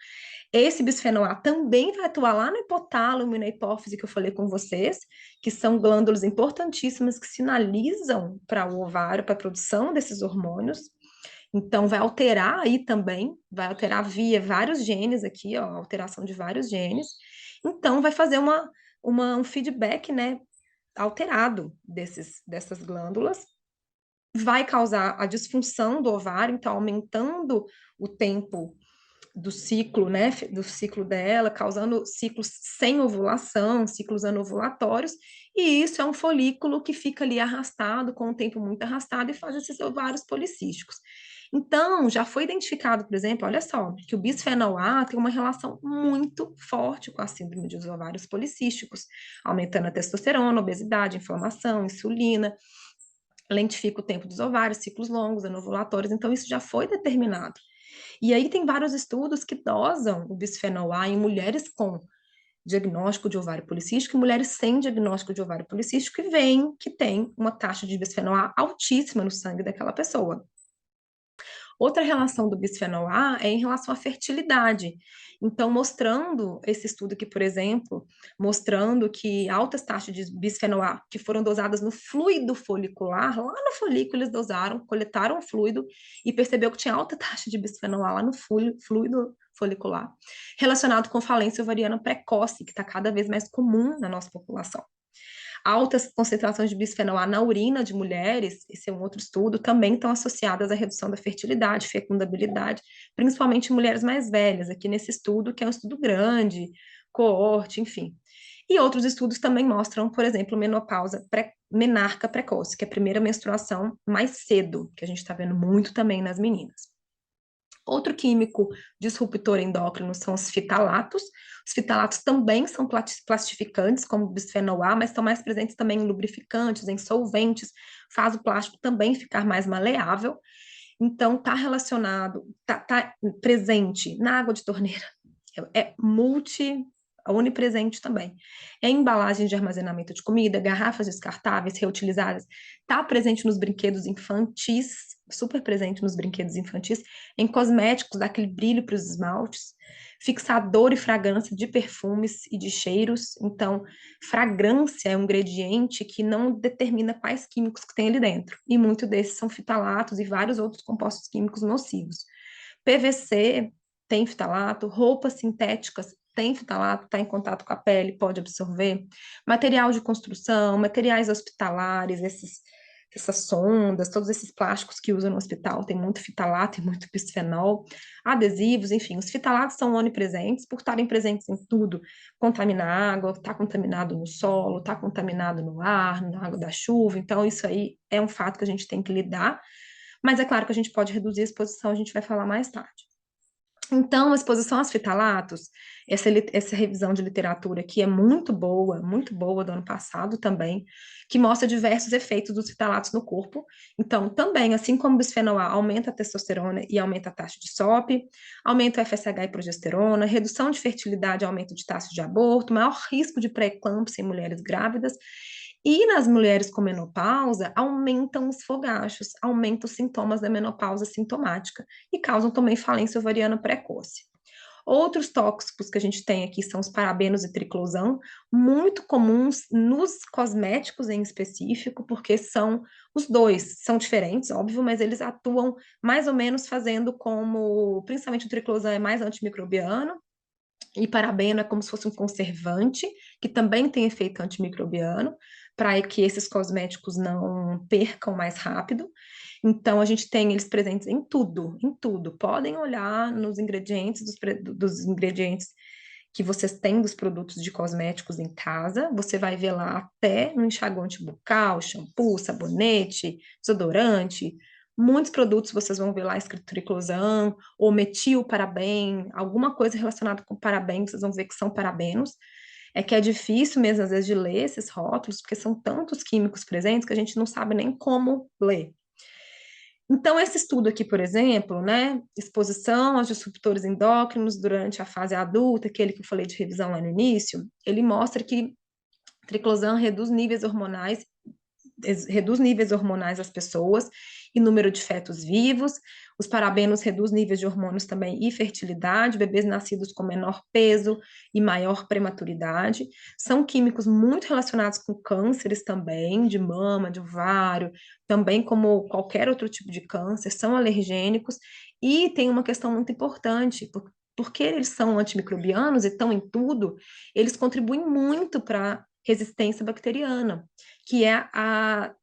Esse bisfenol A também vai atuar lá no hipotálamo e na hipófise que eu falei com vocês, que são glândulas importantíssimas que sinalizam para o ovário, para a produção desses hormônios. Então, vai alterar aí também, vai alterar via vários genes aqui, ó, alteração de vários genes. Então, vai fazer um feedback, né, alterado dessas glândulas, vai causar a disfunção do ovário, então aumentando o tempo do ciclo, né, do ciclo dela, causando ciclos sem ovulação, ciclos anovulatórios, e isso é um folículo que fica ali arrastado, com o tempo muito arrastado, e faz esses ovários policísticos. Então, já foi identificado, por exemplo, olha só, que o bisfenol A tem uma relação muito forte com a síndrome dos ovários policísticos, aumentando a testosterona, obesidade, inflamação, insulina, lentifica o tempo dos ovários, ciclos longos, anovulatórios, então isso já foi determinado. E aí tem vários estudos que dosam o bisfenol A em mulheres com diagnóstico de ovário policístico e mulheres sem diagnóstico de ovário policístico e veem que tem uma taxa de bisfenol A altíssima no sangue daquela pessoa. Outra relação do bisfenol A é em relação à fertilidade. Então, mostrando esse estudo aqui, por exemplo, mostrando que altas taxas de bisfenol A que foram dosadas no fluido folicular, lá no folículo eles dosaram, coletaram o fluido e percebeu que tinha alta taxa de bisfenol A lá no fluido folicular, relacionado com falência ovariana precoce, que está cada vez mais comum na nossa população. Altas concentrações de bisfenol A na urina de mulheres, esse é um outro estudo, também estão associadas à redução da fertilidade, fecundabilidade, principalmente em mulheres mais velhas, aqui nesse estudo, que é um estudo grande, coorte, enfim. E outros estudos também mostram, por exemplo, menarca precoce, que é a primeira menstruação mais cedo, que a gente está vendo muito também nas meninas. Outro químico disruptor endócrino são os fitalatos. Os fitalatos também são plastificantes, como o bisfenol A, mas estão mais presentes também em lubrificantes, em solventes, faz o plástico também ficar mais maleável. Então, está relacionado, está presente na água de torneira, onipresente também. Em embalagens de armazenamento de comida, garrafas descartáveis, reutilizáveis, está presente nos brinquedos infantis, super presente nos brinquedos infantis, em cosméticos, dá aquele brilho para os esmaltes, fixador e fragrância de perfumes e de cheiros. Então, fragrância é um ingrediente que não determina quais químicos que tem ali dentro. E muitos desses são fitalatos e vários outros compostos químicos nocivos. PVC tem fitalato, roupas sintéticas tem fitalato, está em contato com a pele, pode absorver. Material de construção, materiais hospitalares, essas sondas, todos esses plásticos que usam no hospital, tem muito fitalato e muito bisfenol, adesivos, enfim, os fitalatos são onipresentes por estarem presentes em tudo. Contamina a água, está contaminado no solo, está contaminado no ar, na água da chuva, então isso aí é um fato que a gente tem que lidar, mas é claro que a gente pode reduzir a exposição, a gente vai falar mais tarde. Então, a exposição aos fitalatos, essa revisão de literatura aqui é muito boa do ano passado também, que mostra diversos efeitos dos fitalatos no corpo. Então, também, assim como o bisfenol A aumenta a testosterona e aumenta a taxa de SOP, aumenta o FSH e progesterona, redução de fertilidade, aumento de taxa de aborto, maior risco de pré-eclâmpsia em mulheres grávidas, e nas mulheres com menopausa, aumentam os fogachos, aumentam os sintomas da menopausa sintomática e causam também falência ovariana precoce. Outros tóxicos que a gente tem aqui são os parabenos e triclosan, muito comuns nos cosméticos em específico, porque são os dois, são diferentes, óbvio, mas eles atuam mais ou menos fazendo como, principalmente o triclosan é mais antimicrobiano, e parabeno é como se fosse um conservante, que também tem efeito antimicrobiano, para que esses cosméticos não percam mais rápido. Então, a gente tem eles presentes em tudo, em tudo. Podem olhar nos ingredientes, dos ingredientes que vocês têm dos produtos de cosméticos em casa, você vai ver lá até no enxaguante bucal, shampoo, sabonete, desodorante, muitos produtos vocês vão ver lá escrito triclosan ou metilparaben, alguma coisa relacionada com paraben, vocês vão ver que são parabenos. É que é difícil mesmo, às vezes, de ler esses rótulos, porque são tantos químicos presentes que a gente não sabe nem como ler. Então, esse estudo aqui, por exemplo, né, exposição aos disruptores endócrinos durante a fase adulta, aquele que eu falei de revisão lá no início, ele mostra que triclosan reduz níveis hormonais das pessoas e número de fetos vivos. Os parabenos reduzem níveis de hormônios também e fertilidade, bebês nascidos com menor peso e maior prematuridade. São químicos muito relacionados com cânceres também, de mama, de ovário, também como qualquer outro tipo de câncer, são alergênicos. E tem uma questão muito importante, porque eles são antimicrobianos e estão em tudo, eles contribuem muito para a resistência bacteriana, que é a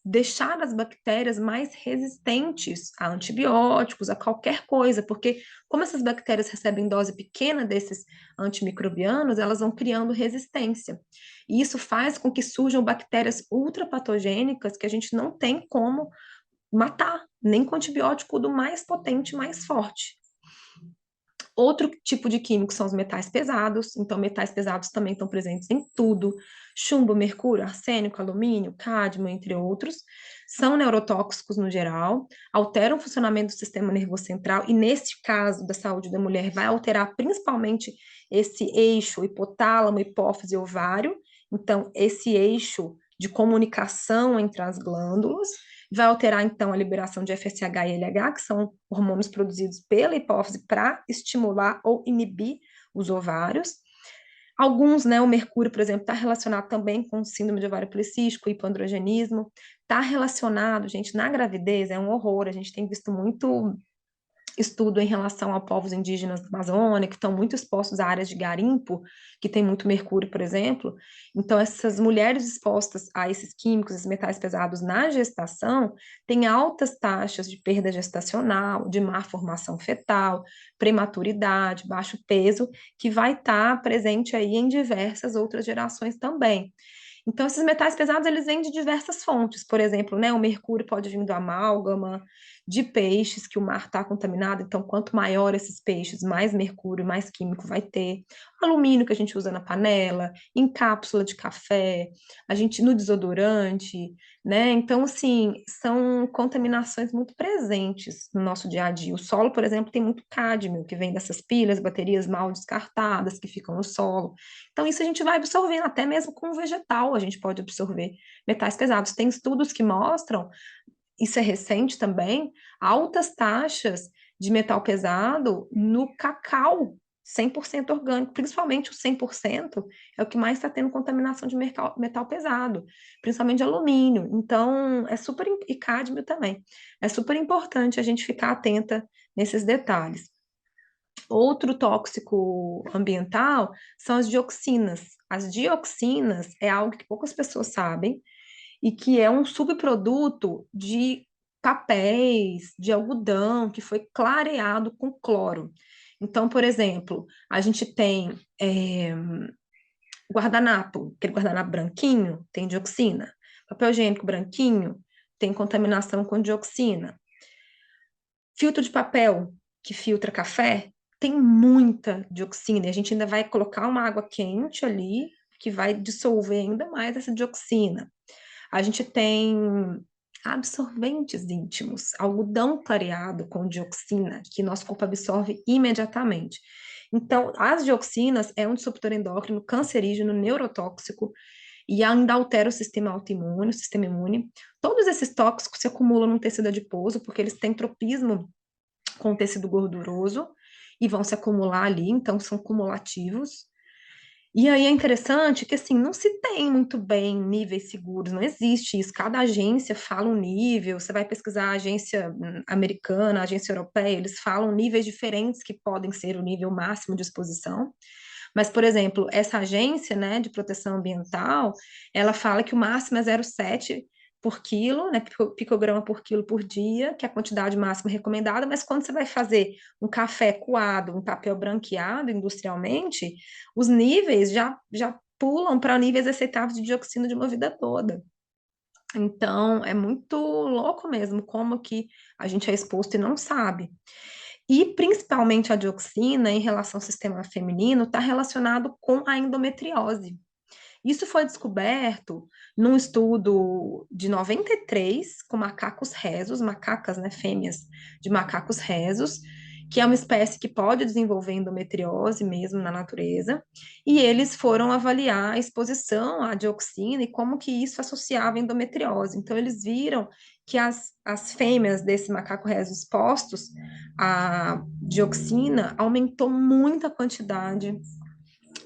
deixar as bactérias mais resistentes a antibióticos, a qualquer coisa, porque como essas bactérias recebem dose pequena desses antimicrobianos, elas vão criando resistência. E isso faz com que surjam bactérias ultrapatogênicas que a gente não tem como matar, nem com antibiótico do mais potente, mais forte. Outro tipo de químico são os metais pesados, então metais pesados também estão presentes em tudo, chumbo, mercúrio, arsênico, alumínio, cádmio, entre outros, são neurotóxicos no geral, alteram o funcionamento do sistema nervoso central e neste caso da saúde da mulher vai alterar principalmente esse eixo hipotálamo, hipófise e ovário, então esse eixo de comunicação entre as glândulas, vai alterar, então, a liberação de FSH e LH, que são hormônios produzidos pela hipófise para estimular ou inibir os ovários. Alguns, né, o mercúrio, por exemplo, está relacionado também com síndrome de ovário policístico, hipoandrogenismo, está relacionado, gente, na gravidez, é um horror, a gente tem visto muito estudo em relação a povos indígenas da Amazônia, que estão muito expostos a áreas de garimpo, que tem muito mercúrio, por exemplo. Então, essas mulheres expostas a esses químicos, esses metais pesados na gestação, têm altas taxas de perda gestacional, de má formação fetal, prematuridade, baixo peso, que vai estar presente aí em diversas outras gerações também. Então, esses metais pesados, eles vêm de diversas fontes. Por exemplo, né, o mercúrio pode vir do amálgama, de peixes, que o mar está contaminado. Então, quanto maior esses peixes, mais mercúrio, mais químico vai ter. Alumínio que a gente usa na panela, em cápsula de café, a gente no desodorante, né? Então, assim, são contaminações muito presentes no nosso dia a dia. O solo, por exemplo, tem muito cádmio, que vem dessas pilhas, baterias mal descartadas, que ficam no solo. Então, isso a gente vai absorvendo, até mesmo com o vegetal, a gente pode absorver metais pesados. Tem estudos que mostram, isso é recente também, altas taxas de metal pesado no cacau 100% orgânico, principalmente o 100% é o que mais está tendo contaminação de metal pesado, principalmente de alumínio. Então, é super, e cádmio também. É super importante a gente ficar atenta nesses detalhes. Outro tóxico ambiental são as dioxinas. As dioxinas é algo que poucas pessoas sabem e que é um subproduto de papéis, de algodão, que foi clareado com cloro. Então, por exemplo, a gente tem guardanapo, aquele guardanapo branquinho, tem dioxina. Papel higiênico branquinho, tem contaminação com dioxina. Filtro de papel que filtra café tem muita dioxina. E a gente ainda vai colocar uma água quente ali que vai dissolver ainda mais essa dioxina. A gente tem absorventes íntimos, algodão clareado com dioxina, que nosso corpo absorve imediatamente. Então, as dioxinas é um disruptor endócrino, cancerígeno, neurotóxico e ainda altera o sistema autoimune, o sistema imune. Todos esses tóxicos se acumulam no tecido adiposo porque eles têm tropismo com o tecido gorduroso e vão se acumular ali, então são cumulativos. E aí é interessante que assim não se tem muito bem níveis seguros, não existe isso. Cada agência fala um nível. Você vai pesquisar a agência americana, a agência europeia, eles falam níveis diferentes que podem ser o nível máximo de exposição. Mas, por exemplo, essa agência, né, de proteção ambiental, ela fala que o máximo é 0,7 por quilo, né, picograma por quilo por dia, que é a quantidade máxima recomendada, mas quando você vai fazer um café coado, um papel branqueado industrialmente, os níveis já pulam para níveis aceitáveis de dioxina de uma vida toda. Então, é muito louco mesmo como que a gente é exposto e não sabe. E principalmente a dioxina em relação ao sistema feminino está relacionado com a endometriose. Isso foi descoberto num estudo de 93 com macacos rezos, macacas, né, fêmeas de macacos rezos, que é uma espécie que pode desenvolver endometriose mesmo na natureza, e eles foram avaliar a exposição à dioxina e como que isso associava a endometriose. Então, eles viram que as fêmeas desse macaco reso expostos à dioxina aumentou muito a quantidade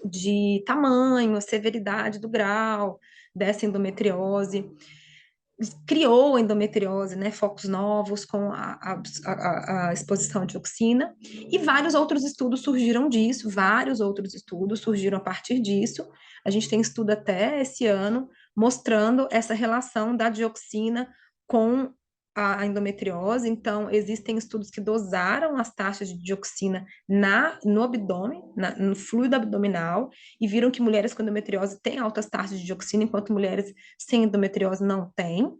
de tamanho, a severidade do grau dessa endometriose, criou endometriose, né, focos novos com a exposição à dioxina, e vários outros estudos surgiram disso, vários outros estudos surgiram a partir disso. A gente tem estudo até esse ano mostrando essa relação da dioxina com a endometriose. Então, existem estudos que dosaram as taxas de dioxina no abdômen, no fluido abdominal, e viram que mulheres com endometriose têm altas taxas de dioxina, enquanto mulheres sem endometriose não têm.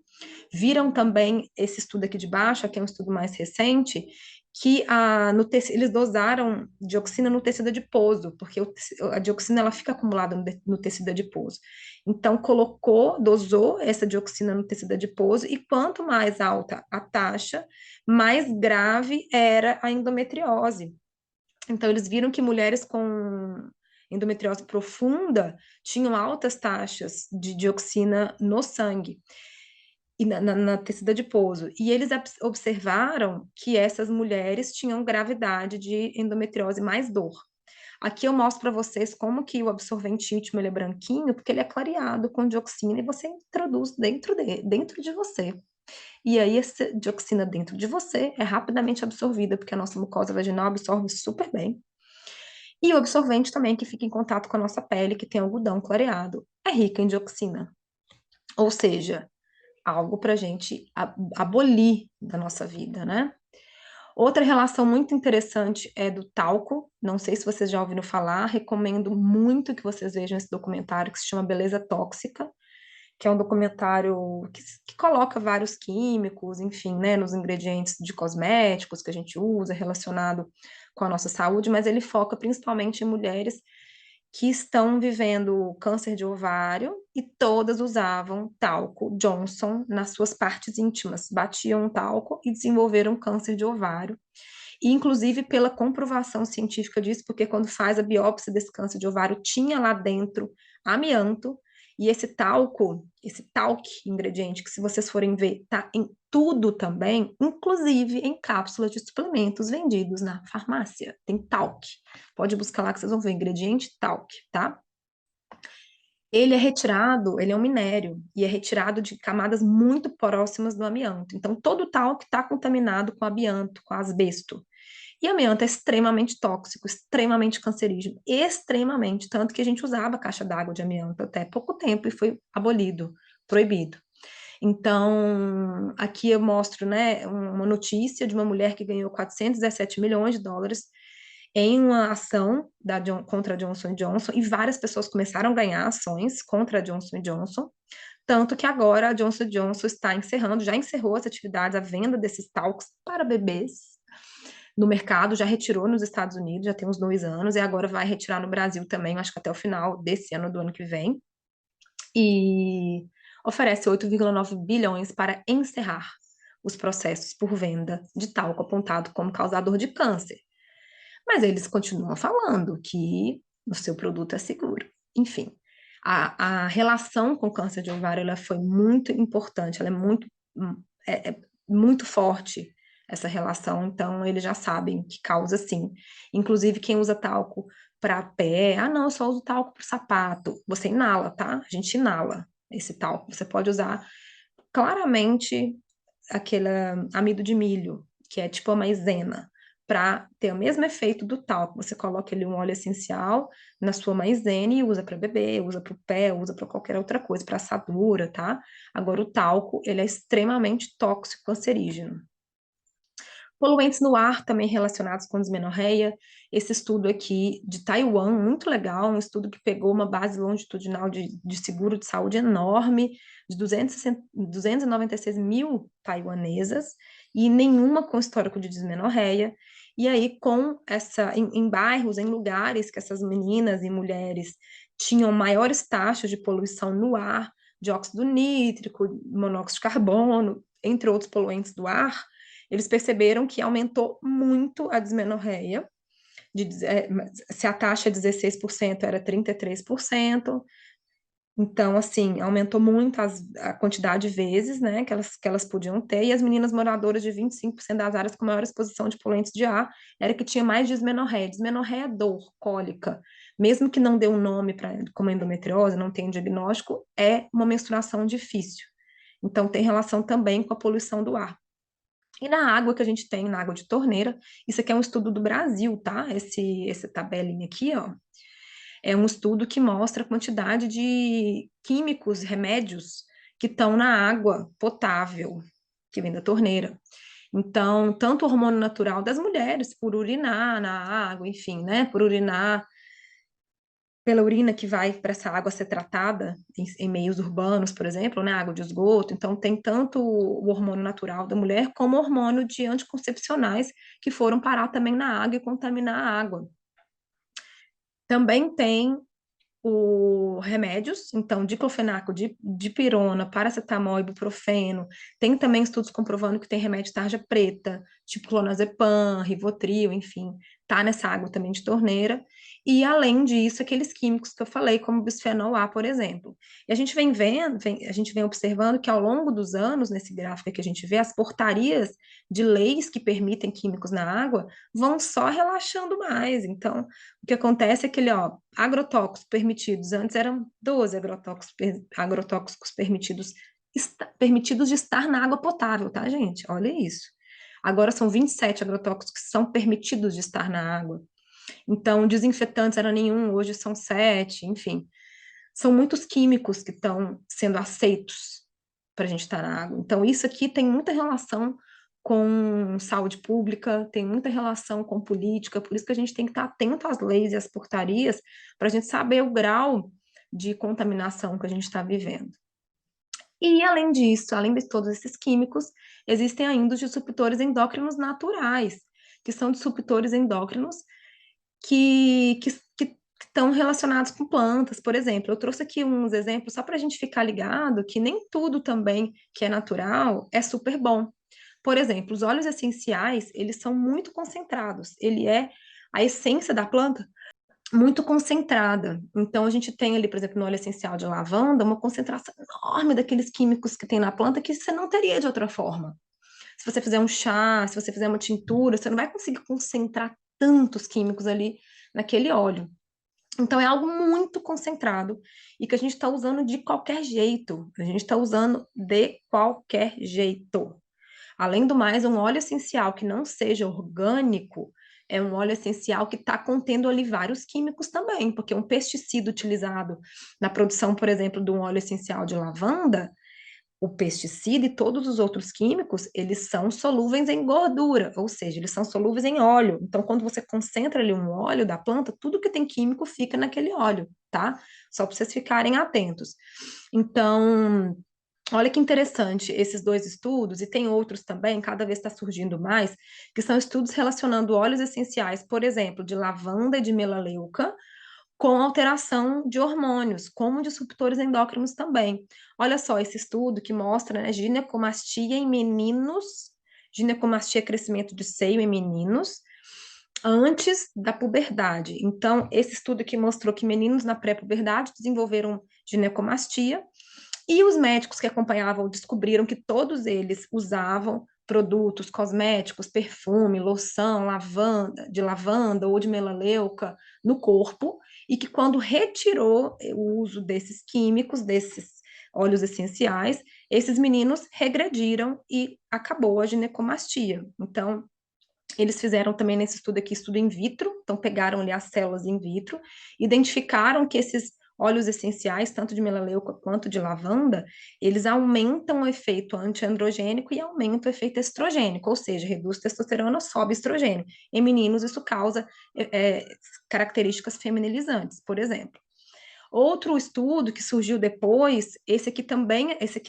Viram também esse estudo aqui de baixo, que é um estudo mais recente, que eles dosaram dioxina no tecido adiposo, porque a dioxina ela fica acumulada no tecido adiposo. Então, dosou essa dioxina no tecido adiposo, e quanto mais alta a taxa, mais grave era a endometriose. Então, eles viram que mulheres com endometriose profunda tinham altas taxas de dioxina no sangue e na tecido adiposo. E eles observaram que essas mulheres tinham gravidade de endometriose mais dor. Aqui eu mostro para vocês como que o absorvente íntimo ele é branquinho, porque ele é clareado com dioxina e você introduz dentro de você. E aí essa dioxina dentro de você é rapidamente absorvida, porque a nossa mucosa vaginal absorve super bem. E o absorvente também, que fica em contato com a nossa pele, que tem algodão clareado, é rica em dioxina. Ou seja, algo para a gente abolir da nossa vida, né? Outra relação muito interessante é do talco. Não sei se vocês já ouviram falar, recomendo muito que vocês vejam esse documentário que se chama Beleza Tóxica, que é um documentário que coloca vários químicos, enfim, né, nos ingredientes de cosméticos que a gente usa relacionado com a nossa saúde, mas ele foca principalmente em mulheres que estão vivendo câncer de ovário e todas usavam talco Johnson nas suas partes íntimas, batiam talco e desenvolveram câncer de ovário. E, inclusive, pela comprovação científica disso, porque quando faz a biópsia desse câncer de ovário, tinha lá dentro amianto, e esse talc ingrediente, que se vocês forem ver, tá em tudo também, inclusive em cápsulas de suplementos vendidos na farmácia. Tem talc. Pode buscar lá que vocês vão ver ingrediente talc, tá? Ele é um minério e é retirado de camadas muito próximas do amianto. Então, todo o talco está contaminado com amianto, com asbesto. E amianto é extremamente tóxico, extremamente cancerígeno, extremamente, tanto que a gente usava caixa d'água de amianto até pouco tempo e foi abolido, proibido. Então, aqui eu mostro, né, uma notícia de uma mulher que ganhou 417 milhões de dólares em uma ação contra a Johnson Johnson, e várias pessoas começaram a ganhar ações contra a Johnson Johnson, tanto que agora a Johnson Johnson está encerrando, já encerrou as atividades, a venda desses talcos para bebês no mercado, já retirou nos Estados Unidos, já tem uns 2 anos, e agora vai retirar no Brasil também, acho que até o final desse ano, do ano que vem, e oferece 8,9 bilhões para encerrar os processos por venda de talco apontado como causador de câncer. Mas eles continuam falando que o seu produto é seguro. Enfim, a relação com o câncer de ovário ela foi muito importante, ela é muito forte, essa relação, então eles já sabem que causa sim. Inclusive, quem usa talco para pé, não, eu só uso talco para sapato. Você inala, tá? A gente inala esse talco. Você pode usar claramente aquele amido de milho, que é tipo a maisena, para ter o mesmo efeito do talco. Você coloca ali um óleo essencial na sua maisena e usa para beber, usa para o pé, usa para qualquer outra coisa, para assadura, tá? Agora, o talco, ele é extremamente tóxico, cancerígeno. Poluentes no ar também relacionados com dismenorreia. Esse estudo aqui de Taiwan, muito legal, um estudo que pegou uma base longitudinal de seguro de saúde enorme, de 296 mil taiwanesas, e nenhuma com histórico de dismenorreia. E aí, em bairros, em lugares que essas meninas e mulheres tinham maiores taxas de poluição no ar, dióxido nítrico, monóxido de carbono, entre outros poluentes do ar, eles perceberam que aumentou muito a dismenorreia, se a taxa é 16%, era 33%. Então, assim, aumentou muito a quantidade de vezes, né, que elas podiam ter, e as meninas moradoras de 25% das áreas com maior exposição de poluentes de ar era que tinha mais dismenorreia. Dismenorreia é dor, cólica. Mesmo que não dê um nome para como endometriose, não tem diagnóstico, é uma menstruação difícil. Então, tem relação também com a poluição do ar. E na água que a gente tem, na água de torneira, isso aqui é um estudo do Brasil, tá? Essa tabelinha aqui, ó, é um estudo que mostra a quantidade de químicos, remédios que estão na água potável, que vem da torneira. Então, tanto o hormônio natural das mulheres, por urinar na água, enfim, né? Por urinar pela urina que vai para essa água ser tratada em meios urbanos, por exemplo, né? Água de esgoto. Então, tem tanto o hormônio natural da mulher como o hormônio de anticoncepcionais que foram parar também na água e contaminar a água. Também tem remédios, então diclofenaco, dipirona, paracetamol, ibuprofeno. Tem também estudos comprovando que tem remédio de tarja preta, tipo clonazepam, Rivotril, enfim, tá nessa água também de torneira. E além disso, aqueles químicos que eu falei, como bisfenol A, por exemplo. E a gente vem vendo, a gente vem observando que ao longo dos anos, nesse gráfico que a gente vê, as portarias de leis que permitem químicos na água vão só relaxando mais. Então, o que acontece é que, ó, agrotóxicos permitidos, antes eram 12 agrotóxicos permitidos de estar na água potável, tá, gente? Olha isso. Agora são 27 agrotóxicos que são permitidos de estar na água. Então, desinfetantes era nenhum, hoje são 7, enfim. São muitos químicos que estão sendo aceitos para a gente estar na água. Então, isso aqui tem muita relação com saúde pública, tem muita relação com política, por isso que a gente tem que estar atento às leis e às portarias para a gente saber o grau de contaminação que a gente está vivendo. E, além disso, além de todos esses químicos, existem ainda os disruptores endócrinos naturais, que são disruptores endócrinos que estão relacionados com plantas, por exemplo. Eu trouxe aqui uns exemplos só para a gente ficar ligado que nem tudo também que é natural é super bom. Por exemplo, os óleos essenciais, eles são muito concentrados. Ele é a essência da planta muito concentrada. Então, a gente tem ali, por exemplo, no óleo essencial de lavanda, uma concentração enorme daqueles químicos que tem na planta que você não teria de outra forma. Se você fizer um chá, se você fizer uma tintura, você não vai conseguir concentrar tantos químicos ali naquele óleo. Então é algo muito concentrado e que a gente está usando de qualquer jeito. A gente está usando de qualquer jeito. Além do mais, um óleo essencial que não seja orgânico é um óleo essencial que está contendo ali vários químicos também, porque um pesticida utilizado na produção, por exemplo, de um óleo essencial de lavanda, o pesticida e todos os outros químicos, eles são solúveis em gordura, ou seja, eles são solúveis em óleo. Então, quando você concentra ali um óleo da planta, tudo que tem químico fica naquele óleo, tá? Só para vocês ficarem atentos. Então, olha que interessante esses dois estudos, e tem outros também, cada vez está surgindo mais, que são estudos relacionando óleos essenciais, por exemplo, de lavanda e de melaleuca, com alteração de hormônios, como disruptores endócrinos também. Olha só esse estudo que mostra, né, ginecomastia em meninos, ginecomastia, crescimento de seio em meninos, antes da puberdade. Então, esse estudo que mostrou que meninos na pré-puberdade desenvolveram ginecomastia, e os médicos que acompanhavam descobriram que todos eles usavam produtos cosméticos, perfume, loção, de lavanda ou de melaleuca no corpo, e que quando retirou o uso desses químicos, desses óleos essenciais, esses meninos regrediram e acabou a ginecomastia. Então, eles fizeram também nesse estudo aqui, estudo in vitro, então pegaram ali as células in vitro, identificaram que esses óleos essenciais, tanto de melaleuca quanto de lavanda, eles aumentam o efeito antiandrogênico e aumentam o efeito estrogênico, ou seja, reduz testosterona, sobe estrogênio. Em meninos, isso causa características feminilizantes, por exemplo. Outro estudo que surgiu depois, esse aqui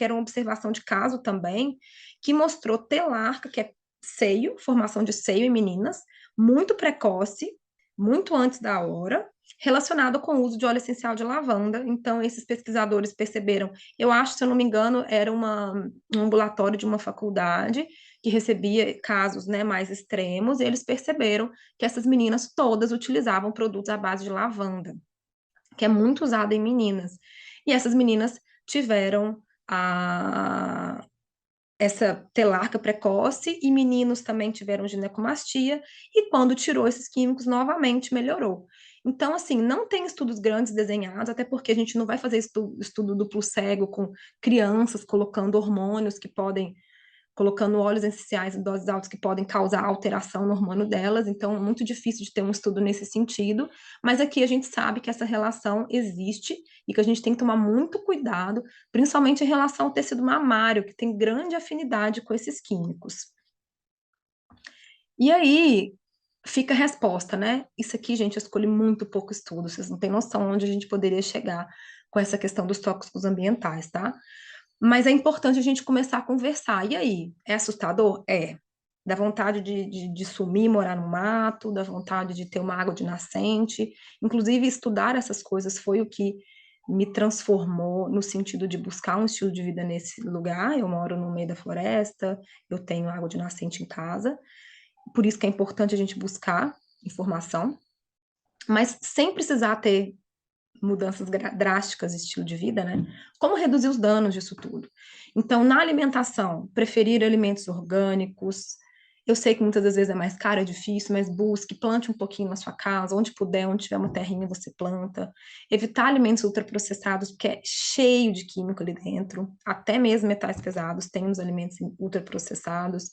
era uma observação de caso também, que mostrou telarca, que é seio, formação de seio em meninas, muito precoce, muito antes da hora, relacionado com o uso de óleo essencial de lavanda. Então, esses pesquisadores perceberam, eu acho, se eu não me engano, era um ambulatório de uma faculdade que recebia casos, né, mais extremos, e eles perceberam que essas meninas todas utilizavam produtos à base de lavanda, que é muito usado em meninas. E essas meninas tiveram essa telarca precoce e meninos também tiveram ginecomastia e quando tirou esses químicos novamente melhorou. Então, assim, não tem estudos grandes desenhados, até porque a gente não vai fazer estudo duplo cego com crianças colocando hormônios que podem colocando óleos essenciais em doses altas que podem causar alteração no hormônio delas, então é muito difícil de ter um estudo nesse sentido, mas aqui a gente sabe que essa relação existe e que a gente tem que tomar muito cuidado, principalmente em relação ao tecido mamário, que tem grande afinidade com esses químicos. E aí fica a resposta, né? Isso aqui, gente, eu escolhi muito pouco estudo, vocês não têm noção onde a gente poderia chegar com essa questão dos tóxicos ambientais, tá? Mas é importante a gente começar a conversar. E aí, é assustador? É. Dá vontade de sumir, morar no mato, dá vontade de ter uma água de nascente. Inclusive, estudar essas coisas foi o que me transformou no sentido de buscar um estilo de vida nesse lugar. Eu moro no meio da floresta, eu tenho água de nascente em casa. Por isso que é importante a gente buscar informação, mas sem precisar ter mudanças drásticas de estilo de vida, né? Como reduzir os danos disso tudo? Então, na alimentação, preferir alimentos orgânicos. Eu sei que muitas das vezes é mais caro, é difícil, mas busque, plante um pouquinho na sua casa, onde puder, onde tiver uma terrinha, você planta. Evitar alimentos ultraprocessados, porque é cheio de químico ali dentro, até mesmo metais pesados, tem nos alimentos ultraprocessados.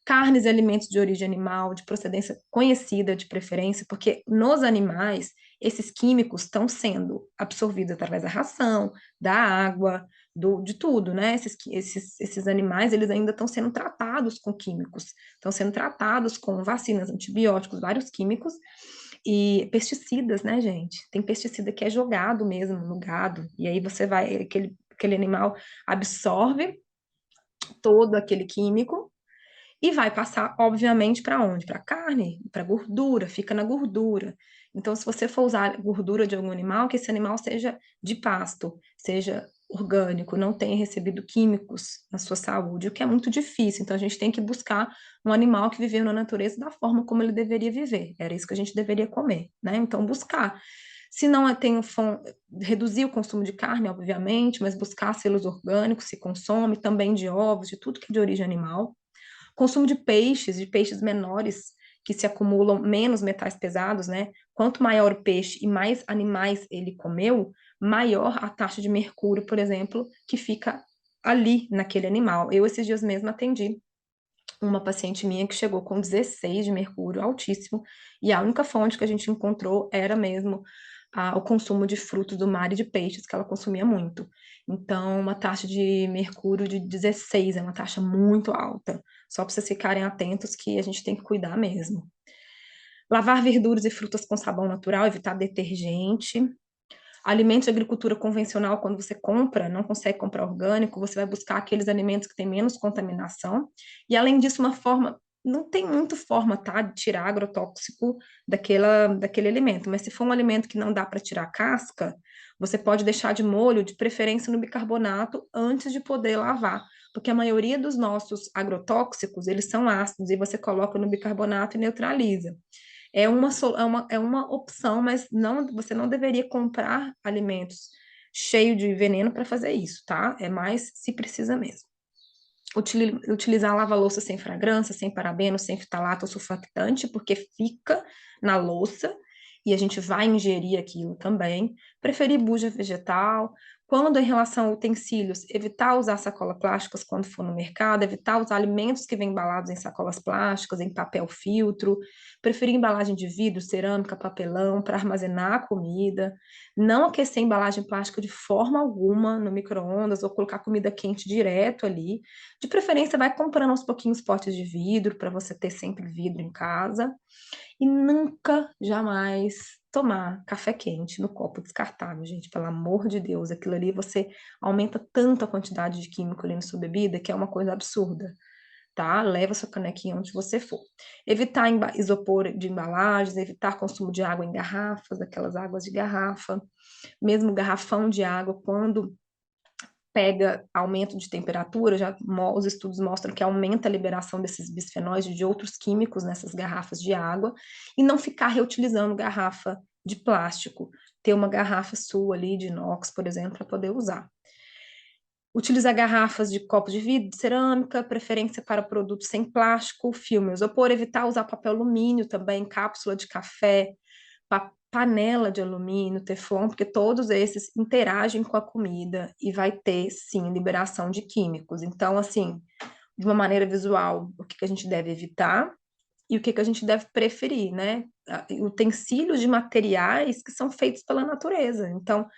Carnes e alimentos de origem animal, de procedência conhecida, de preferência, porque nos animais esses químicos estão sendo absorvidos através da ração, da água, de tudo, né? Esses animais, eles ainda estão sendo tratados com químicos, estão sendo tratados com vacinas, antibióticos, vários químicos e pesticidas, né, gente? Tem pesticida que é jogado mesmo no gado, e aí você vai, aquele animal absorve todo aquele químico e vai passar, obviamente, para onde? Para carne, para gordura, fica na gordura. Então, se você for usar gordura de algum animal, que esse animal seja de pasto, seja orgânico, não tenha recebido químicos na sua saúde, o que é muito difícil. Então, a gente tem que buscar um animal que viveu na natureza da forma como ele deveria viver. Era isso que a gente deveria comer, né? Então, buscar. Se não reduzir o consumo de carne, obviamente, mas buscar selos orgânicos, se consome, também de ovos, de tudo que é de origem animal. Consumo de peixes menores, que se acumulam menos metais pesados, né? Quanto maior o peixe e mais animais ele comeu, maior a taxa de mercúrio, por exemplo, que fica ali naquele animal. Eu, esses dias mesmo, atendi uma paciente minha que chegou com 16 de mercúrio altíssimo, e a única fonte que a gente encontrou era mesmo o consumo de frutos do mar e de peixes, que ela consumia muito. Então, uma taxa de mercúrio de 16 é uma taxa muito alta. Só para vocês ficarem atentos que a gente tem que cuidar mesmo. Lavar verduras e frutas com sabão natural, evitar detergente. Alimentos de agricultura convencional, quando você compra, não consegue comprar orgânico, você vai buscar aqueles alimentos que têm menos contaminação. E, além disso, uma forma, não tem muita forma, tá, de tirar agrotóxico daquele alimento, mas se for um alimento que não dá para tirar casca, você pode deixar de molho, de preferência no bicarbonato, antes de poder lavar. Porque a maioria dos nossos agrotóxicos, eles são ácidos, e você coloca no bicarbonato e neutraliza. É uma opção, mas não, você não deveria comprar alimentos cheios de veneno para fazer isso, tá? É mais se precisa mesmo. Utilizar lava-louça sem fragrância, sem parabeno, sem fitalato ou surfactante, porque fica na louça e a gente vai ingerir aquilo também. Preferir bucha vegetal. Quando em relação a utensílios, evitar usar sacolas plásticas quando for no mercado, evitar usar alimentos que vêm embalados em sacolas plásticas, em papel filtro, preferir embalagem de vidro, cerâmica, papelão para armazenar a comida, não aquecer embalagem plástica de forma alguma no micro-ondas ou colocar comida quente direto ali. De preferência, vai comprando aos pouquinhos potes de vidro para você ter sempre vidro em casa. E nunca, jamais tomar café quente no copo descartável, gente, pelo amor de Deus. Aquilo ali você aumenta tanto a quantidade de químico ali na sua bebida que é uma coisa absurda. tá? Leva sua canequinha onde você for. Evitar isopor de embalagens, evitar consumo de água em garrafas, aquelas águas de garrafa, mesmo garrafão de água, quando pega aumento de temperatura, os estudos mostram que aumenta a liberação desses bisfenóis e de outros químicos nessas garrafas de água, e não ficar reutilizando garrafa de plástico, ter uma garrafa sua ali de inox, por exemplo, para poder usar. Utilizar garrafas de copo de vidro, de cerâmica, preferência para produtos sem plástico, filme, isopor, evitar usar papel alumínio também, cápsula de café, panela de alumínio, teflon, porque todos esses interagem com a comida e vai ter, sim, liberação de químicos. Então, assim, de uma maneira visual, o que a gente deve evitar e o que a gente deve preferir, né? Utensílios de materiais que são feitos pela natureza. Então,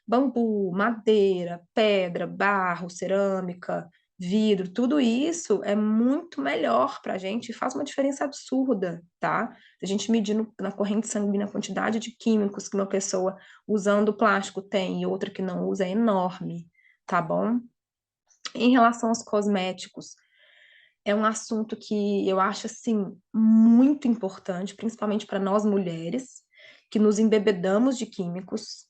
bambu, madeira, pedra, barro, cerâmica, vidro, tudo isso é muito melhor para a gente e faz uma diferença absurda, tá? Se a gente medir na corrente sanguínea a quantidade de químicos que uma pessoa usando plástico tem e outra que não usa é enorme, tá bom? Em relação aos cosméticos, é um assunto que eu acho assim muito importante, principalmente para nós mulheres, que nos embebedamos de químicos,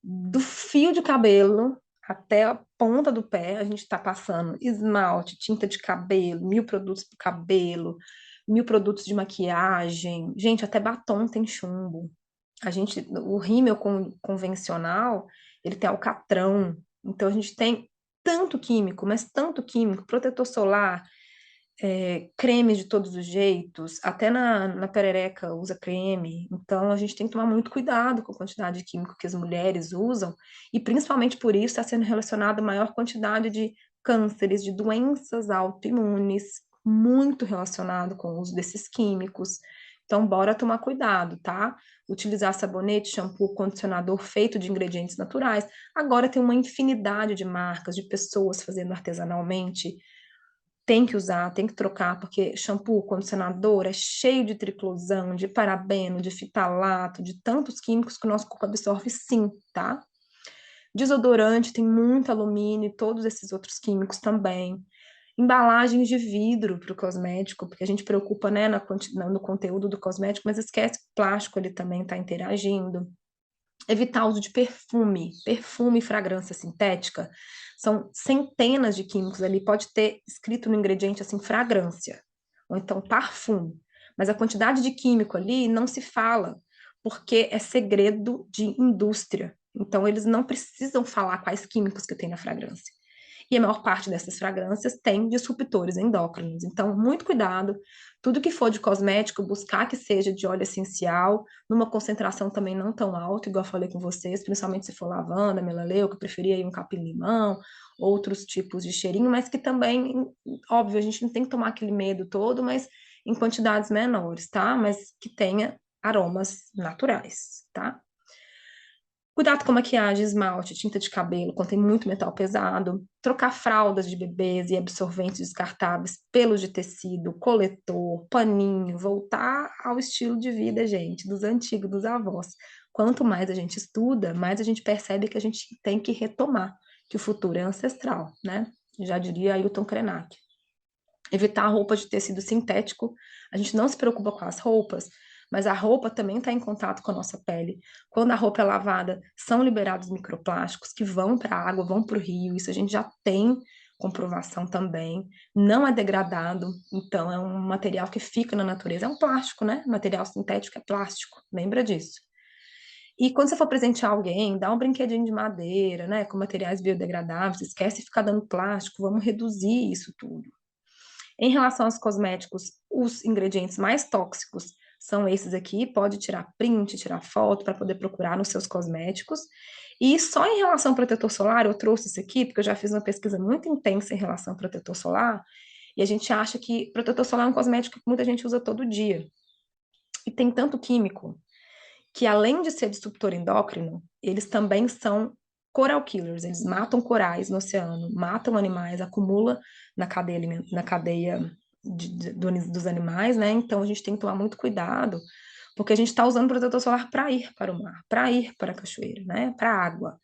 do fio de cabelo até a ponta do pé, a gente está passando esmalte, tinta de cabelo, 1000 produtos para o cabelo, 1000 produtos de maquiagem. Gente, até batom tem chumbo. O rímel convencional, ele tem alcatrão. Então a gente tem tanto químico, mas tanto químico, protetor solar, creme de todos os jeitos, até na perereca usa creme, então a gente tem que tomar muito cuidado com a quantidade de químico que as mulheres usam, e principalmente por isso está sendo relacionada a maior quantidade de cânceres, de doenças autoimunes, muito relacionado com o uso desses químicos. Então, bora tomar cuidado, tá? Utilizar sabonete, shampoo, condicionador feito de ingredientes naturais. Agora tem uma infinidade de marcas, de pessoas fazendo artesanalmente, tem que usar, tem que trocar, porque shampoo, condicionador é cheio de triclosan, de parabeno, de fitalato, de tantos químicos que o nosso corpo absorve sim, tá? Desodorante tem muito alumínio e todos esses outros químicos também. Embalagens de vidro para o cosmético, porque a gente preocupa, né, no conteúdo do cosmético, mas esquece que o plástico ele também está interagindo. Evitar o uso de perfume e fragrância sintética, são centenas de químicos ali, pode ter escrito no ingrediente assim, fragrância, ou então parfum, mas a quantidade de químico ali não se fala, porque é segredo de indústria, então eles não precisam falar quais químicos que tem na fragrância. E a maior parte dessas fragrâncias tem disruptores endócrinos. Então, muito cuidado. Tudo que for de cosmético, buscar que seja de óleo essencial, numa concentração também não tão alta, igual eu falei com vocês, principalmente se for lavanda, melaleuca, eu preferia aí um capim-limão, outros tipos de cheirinho, mas que também, óbvio, a gente não tem que tomar aquele medo todo, mas em quantidades menores, tá? Mas que tenha aromas naturais, tá? Cuidado com maquiagem, esmalte, tinta de cabelo, contém muito metal pesado. Trocar fraldas de bebês e absorventes descartáveis, pelos de tecido, coletor, paninho. Voltar ao estilo de vida, gente, dos antigos, dos avós. Quanto mais a gente estuda, mais a gente percebe que a gente tem que retomar, que o futuro é ancestral, né? Já diria Ailton Krenak. Evitar roupa de tecido sintético. A gente não se preocupa com as roupas, mas a roupa também está em contato com a nossa pele. Quando a roupa é lavada, são liberados microplásticos que vão para a água, vão para o rio. Isso a gente já tem comprovação também. Não é degradado, então é um material que fica na natureza. É um plástico, né? Material sintético é plástico, lembra disso. E quando você for presentear alguém, dá um brinquedinho de madeira, né? Com materiais biodegradáveis, esquece de ficar dando plástico, vamos reduzir isso tudo. Em relação aos cosméticos, os ingredientes mais tóxicos são esses aqui. Pode tirar print, tirar foto para poder procurar nos seus cosméticos. E só em relação ao protetor solar, eu trouxe isso aqui, porque eu já fiz uma pesquisa muito intensa em relação ao protetor solar, e a gente acha que protetor solar é um cosmético que muita gente usa todo dia. E tem tanto químico que, além de ser disruptor endócrino, eles também são coral killers, eles matam corais no oceano, matam animais, acumula na cadeia dos animais, né? Então a gente tem que tomar muito cuidado, porque a gente está usando protetor solar para ir para o mar, para ir para a cachoeira, né? Para a água.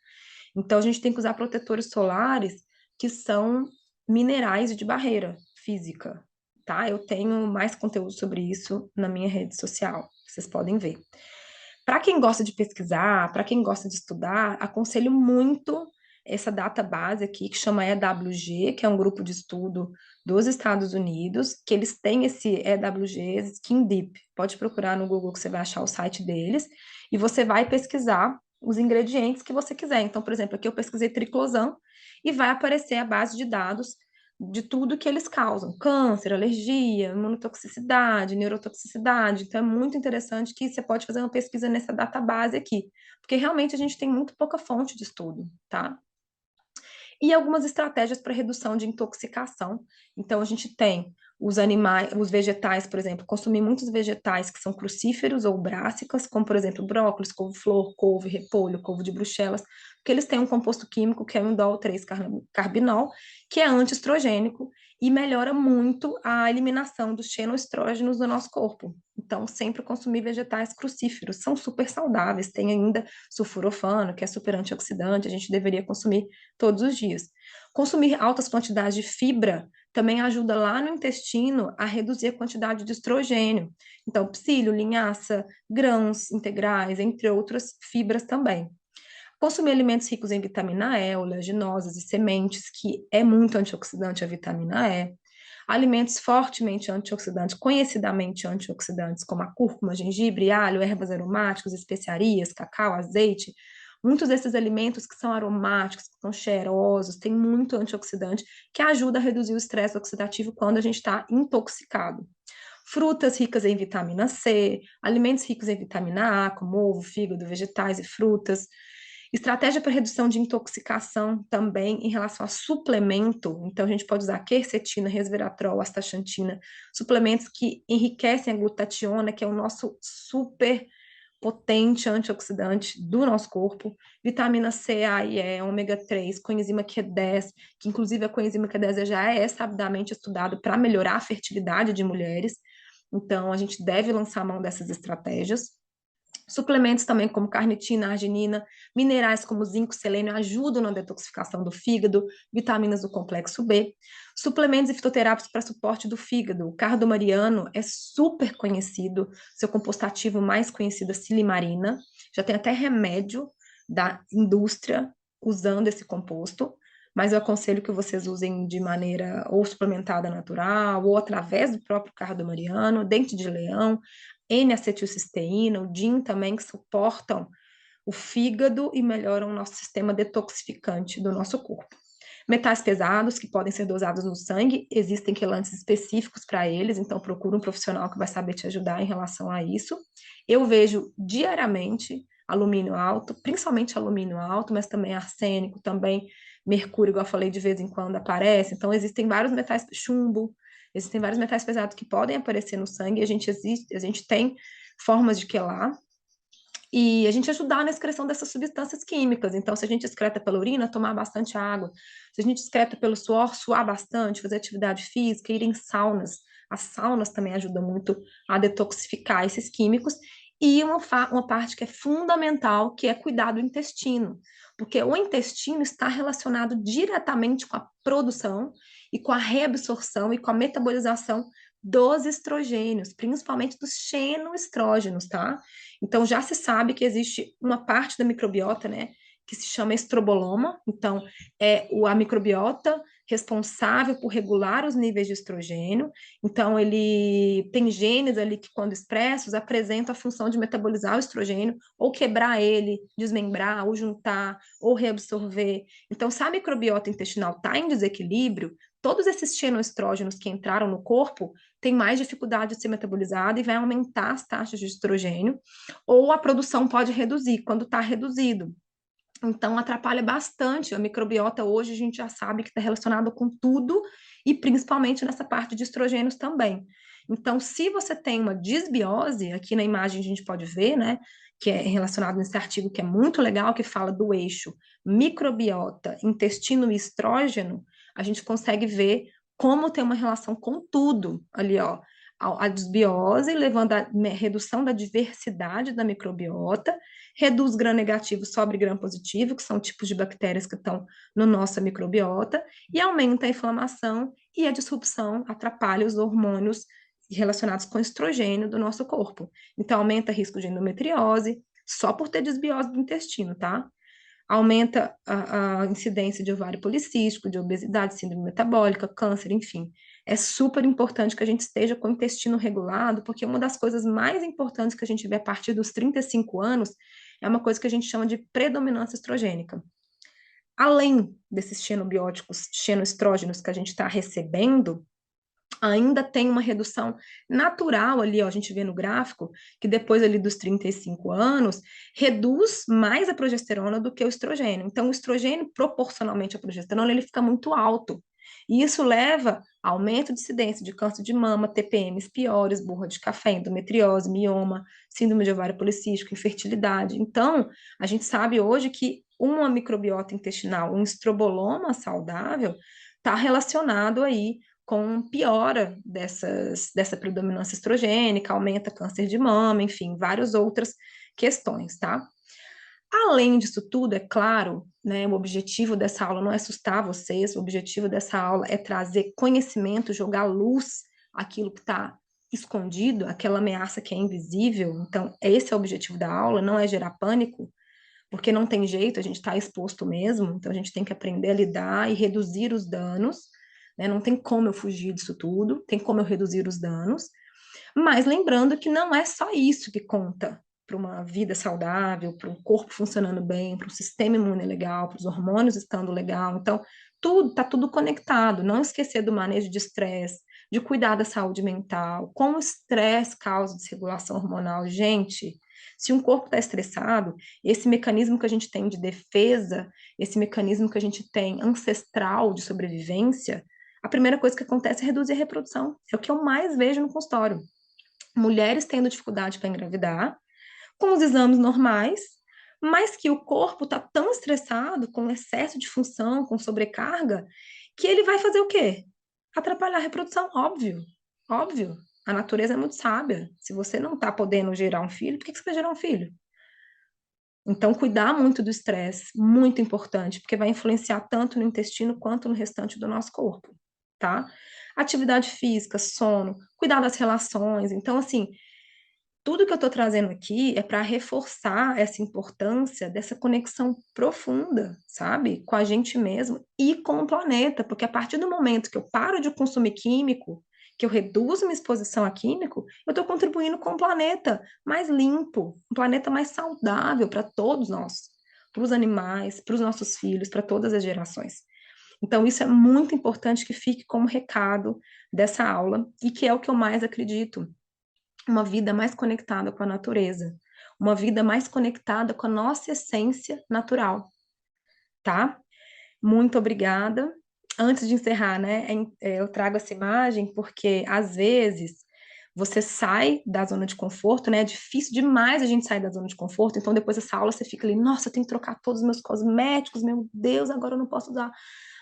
Então a gente tem que usar protetores solares que são minerais de barreira física. tá? Eu tenho mais conteúdo sobre isso na minha rede social, vocês podem ver. Para quem gosta de pesquisar, para quem gosta de estudar, aconselho muito essa database aqui, que chama EWG, que é um grupo de estudo dos Estados Unidos, que eles têm esse EWG Skin Deep. Pode procurar no Google que você vai achar o site deles, e você vai pesquisar os ingredientes que você quiser. Então, por exemplo, aqui eu pesquisei triclosan, e vai aparecer a base de dados de tudo que eles causam: câncer, alergia, imunotoxicidade, neurotoxicidade. Então é muito interessante que você pode fazer uma pesquisa nessa database aqui, porque realmente a gente tem muito pouca fonte de estudo, tá? E algumas estratégias para redução de intoxicação. Então a gente tem os animais, os vegetais, por exemplo, consumir muitos vegetais que são crucíferos ou brássicas, como por exemplo brócolis, couve-flor, couve, repolho, couve de Bruxelas, porque eles têm um composto químico que é o indol 3-carbinol, que é antiestrogênico e melhora muito a eliminação dos xenoestrógenos do nosso corpo. Então, sempre consumir vegetais crucíferos, são super saudáveis, tem ainda sulforofano, que é super antioxidante, a gente deveria consumir todos os dias. Consumir altas quantidades de fibra também ajuda lá no intestino a reduzir a quantidade de estrogênio. Então, psyllium, linhaça, grãos integrais, entre outras fibras também. Consumir alimentos ricos em vitamina E, oleaginosas e sementes, que é muito antioxidante a vitamina E. Alimentos fortemente antioxidantes, conhecidamente antioxidantes, como a cúrcuma, gengibre, alho, ervas aromáticas, especiarias, cacau, azeite. Muitos desses alimentos que são aromáticos, que são cheirosos, têm muito antioxidante, que ajuda a reduzir o estresse oxidativo quando a gente está intoxicado. Frutas ricas em vitamina C, alimentos ricos em vitamina A, como ovo, fígado, vegetais e frutas. Estratégia para redução de intoxicação também em relação a suplemento. Então, a gente pode usar quercetina, resveratrol, astaxantina, suplementos que enriquecem a glutationa, que é o nosso super potente antioxidante do nosso corpo, vitamina C, A e E, ômega 3, coenzima Q10, que inclusive a coenzima Q10 já é sabidamente estudado para melhorar a fertilidade de mulheres. Então, a gente deve lançar mão dessas estratégias. Suplementos também como carnitina, arginina, minerais como zinco, selênio ajudam na detoxificação do fígado, vitaminas do complexo B. Suplementos e fitoterápicos para suporte do fígado. O cardomariano é super conhecido, seu composto ativo mais conhecido é silimarina. Já tem até remédio da indústria usando esse composto, mas eu aconselho que vocês usem de maneira ou suplementada natural, ou através do próprio cardomariano, dente de leão, N-acetilcisteína, o DIN também, que suportam o fígado e melhoram o nosso sistema detoxificante do nosso corpo. Metais pesados, que podem ser dosados no sangue, existem quelantes específicos para eles, então procura um profissional que vai saber te ajudar em relação a isso. Eu vejo diariamente alumínio alto, principalmente alumínio alto, mas também arsênico, também mercúrio, igual eu falei, de vez em quando aparece. Então, existem vários metais, chumbo, existem vários metais pesados que podem aparecer no sangue, a gente tem formas de quelar, e a gente ajudar na excreção dessas substâncias químicas. Então, se a gente excreta pela urina, tomar bastante água. Se a gente excreta pelo suor, suar bastante, fazer atividade física, ir em saunas. As saunas também ajudam muito a detoxificar esses químicos. E uma parte que é fundamental, que é cuidar do intestino. Porque o intestino está relacionado diretamente com a produção e com a reabsorção e com a metabolização dos estrogênios, principalmente dos xenoestrógenos, tá? Então, já se sabe que existe uma parte da microbiota, né, que se chama estroboloma. Então, é a microbiota responsável por regular os níveis de estrogênio. Então, ele tem genes ali que, quando expressos, apresentam a função de metabolizar o estrogênio, ou quebrar ele, desmembrar, ou juntar, ou reabsorver. Então, se a microbiota intestinal está em desequilíbrio, todos esses xenoestrógenos que entraram no corpo têm mais dificuldade de ser metabolizado e vai aumentar as taxas de estrogênio, ou a produção pode reduzir quando está reduzido. Então, atrapalha bastante. A microbiota hoje a gente já sabe que está relacionado com tudo e principalmente nessa parte de estrogênios também. Então, se você tem uma disbiose, aqui na imagem a gente pode ver, né, que é relacionado nesse artigo que é muito legal, que fala do eixo microbiota, intestino e estrógeno, a gente consegue ver como tem uma relação com tudo ali, ó. a desbiose, levando à redução da diversidade da microbiota, reduz gram-negativo sobre gram-positivo, que são tipos de bactérias que estão no nossa microbiota, e aumenta a inflamação e a disrupção, atrapalha os hormônios relacionados com estrogênio do nosso corpo. Então, aumenta o risco de endometriose, só por ter desbiose do intestino, tá? Aumenta a incidência de ovário policístico, de obesidade, síndrome metabólica, câncer, enfim. É super importante que a gente esteja com o intestino regulado, porque uma das coisas mais importantes que a gente vê a partir dos 35 anos é uma coisa que a gente chama de predominância estrogênica. Além desses xenobióticos, xenoestrógenos que a gente está recebendo, ainda tem uma redução natural ali, ó, a gente vê no gráfico, que depois ali dos 35 anos, reduz mais a progesterona do que o estrogênio. Então, o estrogênio, proporcionalmente à progesterona, ele fica muito alto. E isso leva a aumento de incidência de câncer de mama, TPMs piores, burra de café, endometriose, mioma, síndrome de ovário policístico, infertilidade. Então, a gente sabe hoje que uma microbiota intestinal, um estroboloma saudável, está relacionado aí com piora dessa predominância estrogênica, aumenta câncer de mama, enfim, várias outras questões, tá? Além disso tudo, é claro, né, o objetivo dessa aula não é assustar vocês, o objetivo dessa aula é trazer conhecimento, jogar luz àquilo que está escondido, aquela ameaça que é invisível. Então, esse é o objetivo da aula, não é gerar pânico, porque não tem jeito, a gente está exposto mesmo, então a gente tem que aprender a lidar e reduzir os danos, né? Não tem como eu fugir disso tudo, tem como eu reduzir os danos, mas lembrando que não é só isso que conta para uma vida saudável, para um corpo funcionando bem, para um sistema imune legal, para os hormônios estando legal. Então, tudo está tudo conectado. Não esquecer do manejo de estresse, de cuidar da saúde mental, como o estresse causa desregulação hormonal. Gente, se um corpo está estressado, esse mecanismo que a gente tem de defesa, esse mecanismo que a gente tem ancestral de sobrevivência, a primeira coisa que acontece é reduzir a reprodução. É o que eu mais vejo no consultório. Mulheres tendo dificuldade para engravidar, com os exames normais, mas que o corpo está tão estressado, com excesso de função, com sobrecarga, que ele vai fazer o quê? Atrapalhar a reprodução, óbvio, óbvio. A natureza é muito sábia. Se você não está podendo gerar um filho, por que você vai gerar um filho? Então, cuidar muito do estresse, muito importante, porque vai influenciar tanto no intestino quanto no restante do nosso corpo, tá? Atividade física, sono, cuidar das relações. Então, assim, tudo que eu estou trazendo aqui é para reforçar essa importância dessa conexão profunda, sabe? Com a gente mesmo e com o planeta, porque a partir do momento que eu paro de consumir químico, que eu reduzo minha exposição a químico, eu estou contribuindo com um planeta mais limpo, um planeta mais saudável para todos nós, para os animais, para os nossos filhos, para todas as gerações. Então, isso é muito importante que fique como recado dessa aula e que é o que eu mais acredito, uma vida mais conectada com a natureza, uma vida mais conectada com a nossa essência natural, tá? Muito obrigada. Antes de encerrar, né, eu trago essa imagem porque às vezes você sai da zona de conforto, né? É difícil demais a gente sair da zona de conforto. Então, depois dessa aula, você fica ali, nossa, eu tenho que trocar todos os meus cosméticos, meu Deus, agora eu não posso usar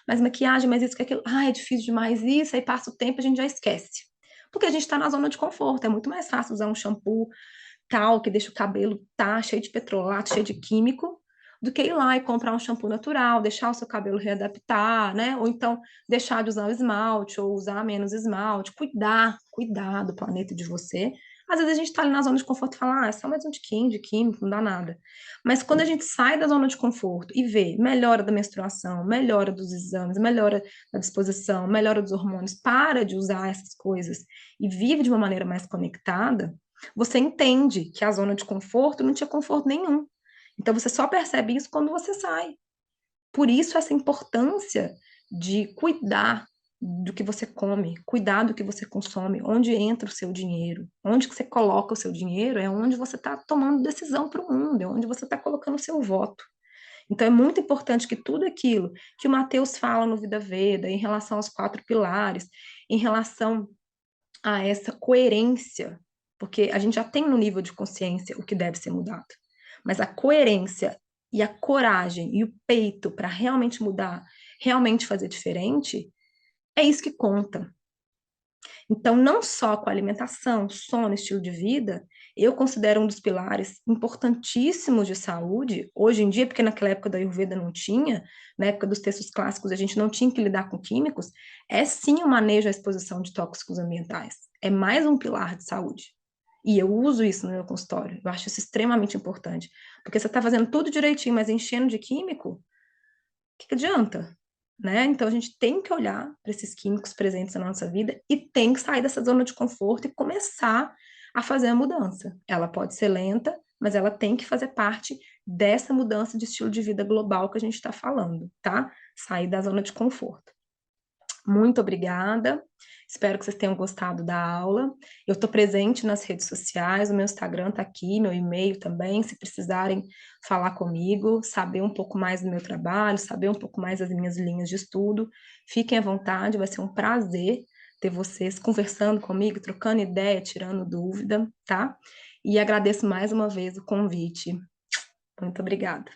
mais maquiagem, mais isso que aquilo. Ah, é difícil demais isso. Aí passa o tempo, a gente já esquece. Porque a gente está na zona de conforto. É muito mais fácil usar um shampoo tal, que deixa o cabelo tá cheio de petrolato, cheio de químico, do que ir lá e comprar um shampoo natural, deixar o seu cabelo readaptar, né? Ou então deixar de usar o esmalte, ou usar menos esmalte, cuidar do planeta de você. Às vezes a gente tá ali na zona de conforto e fala, ah, é só mais um tiquinho de químico, não dá nada. Mas quando a gente sai da zona de conforto e vê melhora da menstruação, melhora dos exames, melhora da disposição, melhora dos hormônios, para de usar essas coisas e vive de uma maneira mais conectada, você entende que a zona de conforto não tinha conforto nenhum. Então você só percebe isso quando você sai. Por isso essa importância de cuidar do que você come, cuidar do que você consome, onde entra o seu dinheiro, onde que você coloca o seu dinheiro, é onde você está tomando decisão para o mundo, é onde você está colocando o seu voto. Então é muito importante que tudo aquilo que o Mateus fala no Vida Veda, em relação aos 4 pilares, em relação a essa coerência, porque a gente já tem no nível de consciência o que deve ser mudado, mas a coerência e a coragem e o peito para realmente mudar, realmente fazer diferente, é isso que conta. Então, não só com a alimentação, sono, estilo de vida, eu considero um dos pilares importantíssimos de saúde, hoje em dia, porque naquela época da Ayurveda não tinha, na época dos textos clássicos a gente não tinha que lidar com químicos, é sim o manejo à exposição de tóxicos ambientais. É mais um pilar de saúde. E eu uso isso no meu consultório. Eu acho isso extremamente importante. Porque você está fazendo tudo direitinho, mas enchendo de químico, o que adianta? Né? Então a gente tem que olhar para esses químicos presentes na nossa vida e tem que sair dessa zona de conforto e começar a fazer a mudança. Ela pode ser lenta, mas ela tem que fazer parte dessa mudança de estilo de vida global que a gente está falando, tá? Sair da zona de conforto. Muito obrigada. Espero que vocês tenham gostado da aula. Eu estou presente nas redes sociais, o meu Instagram está aqui, meu e-mail também. Se precisarem falar comigo, saber um pouco mais do meu trabalho, saber um pouco mais das minhas linhas de estudo, fiquem à vontade, vai ser um prazer ter vocês conversando comigo, trocando ideia, tirando dúvida, tá? E agradeço mais uma vez o convite. Muito obrigada.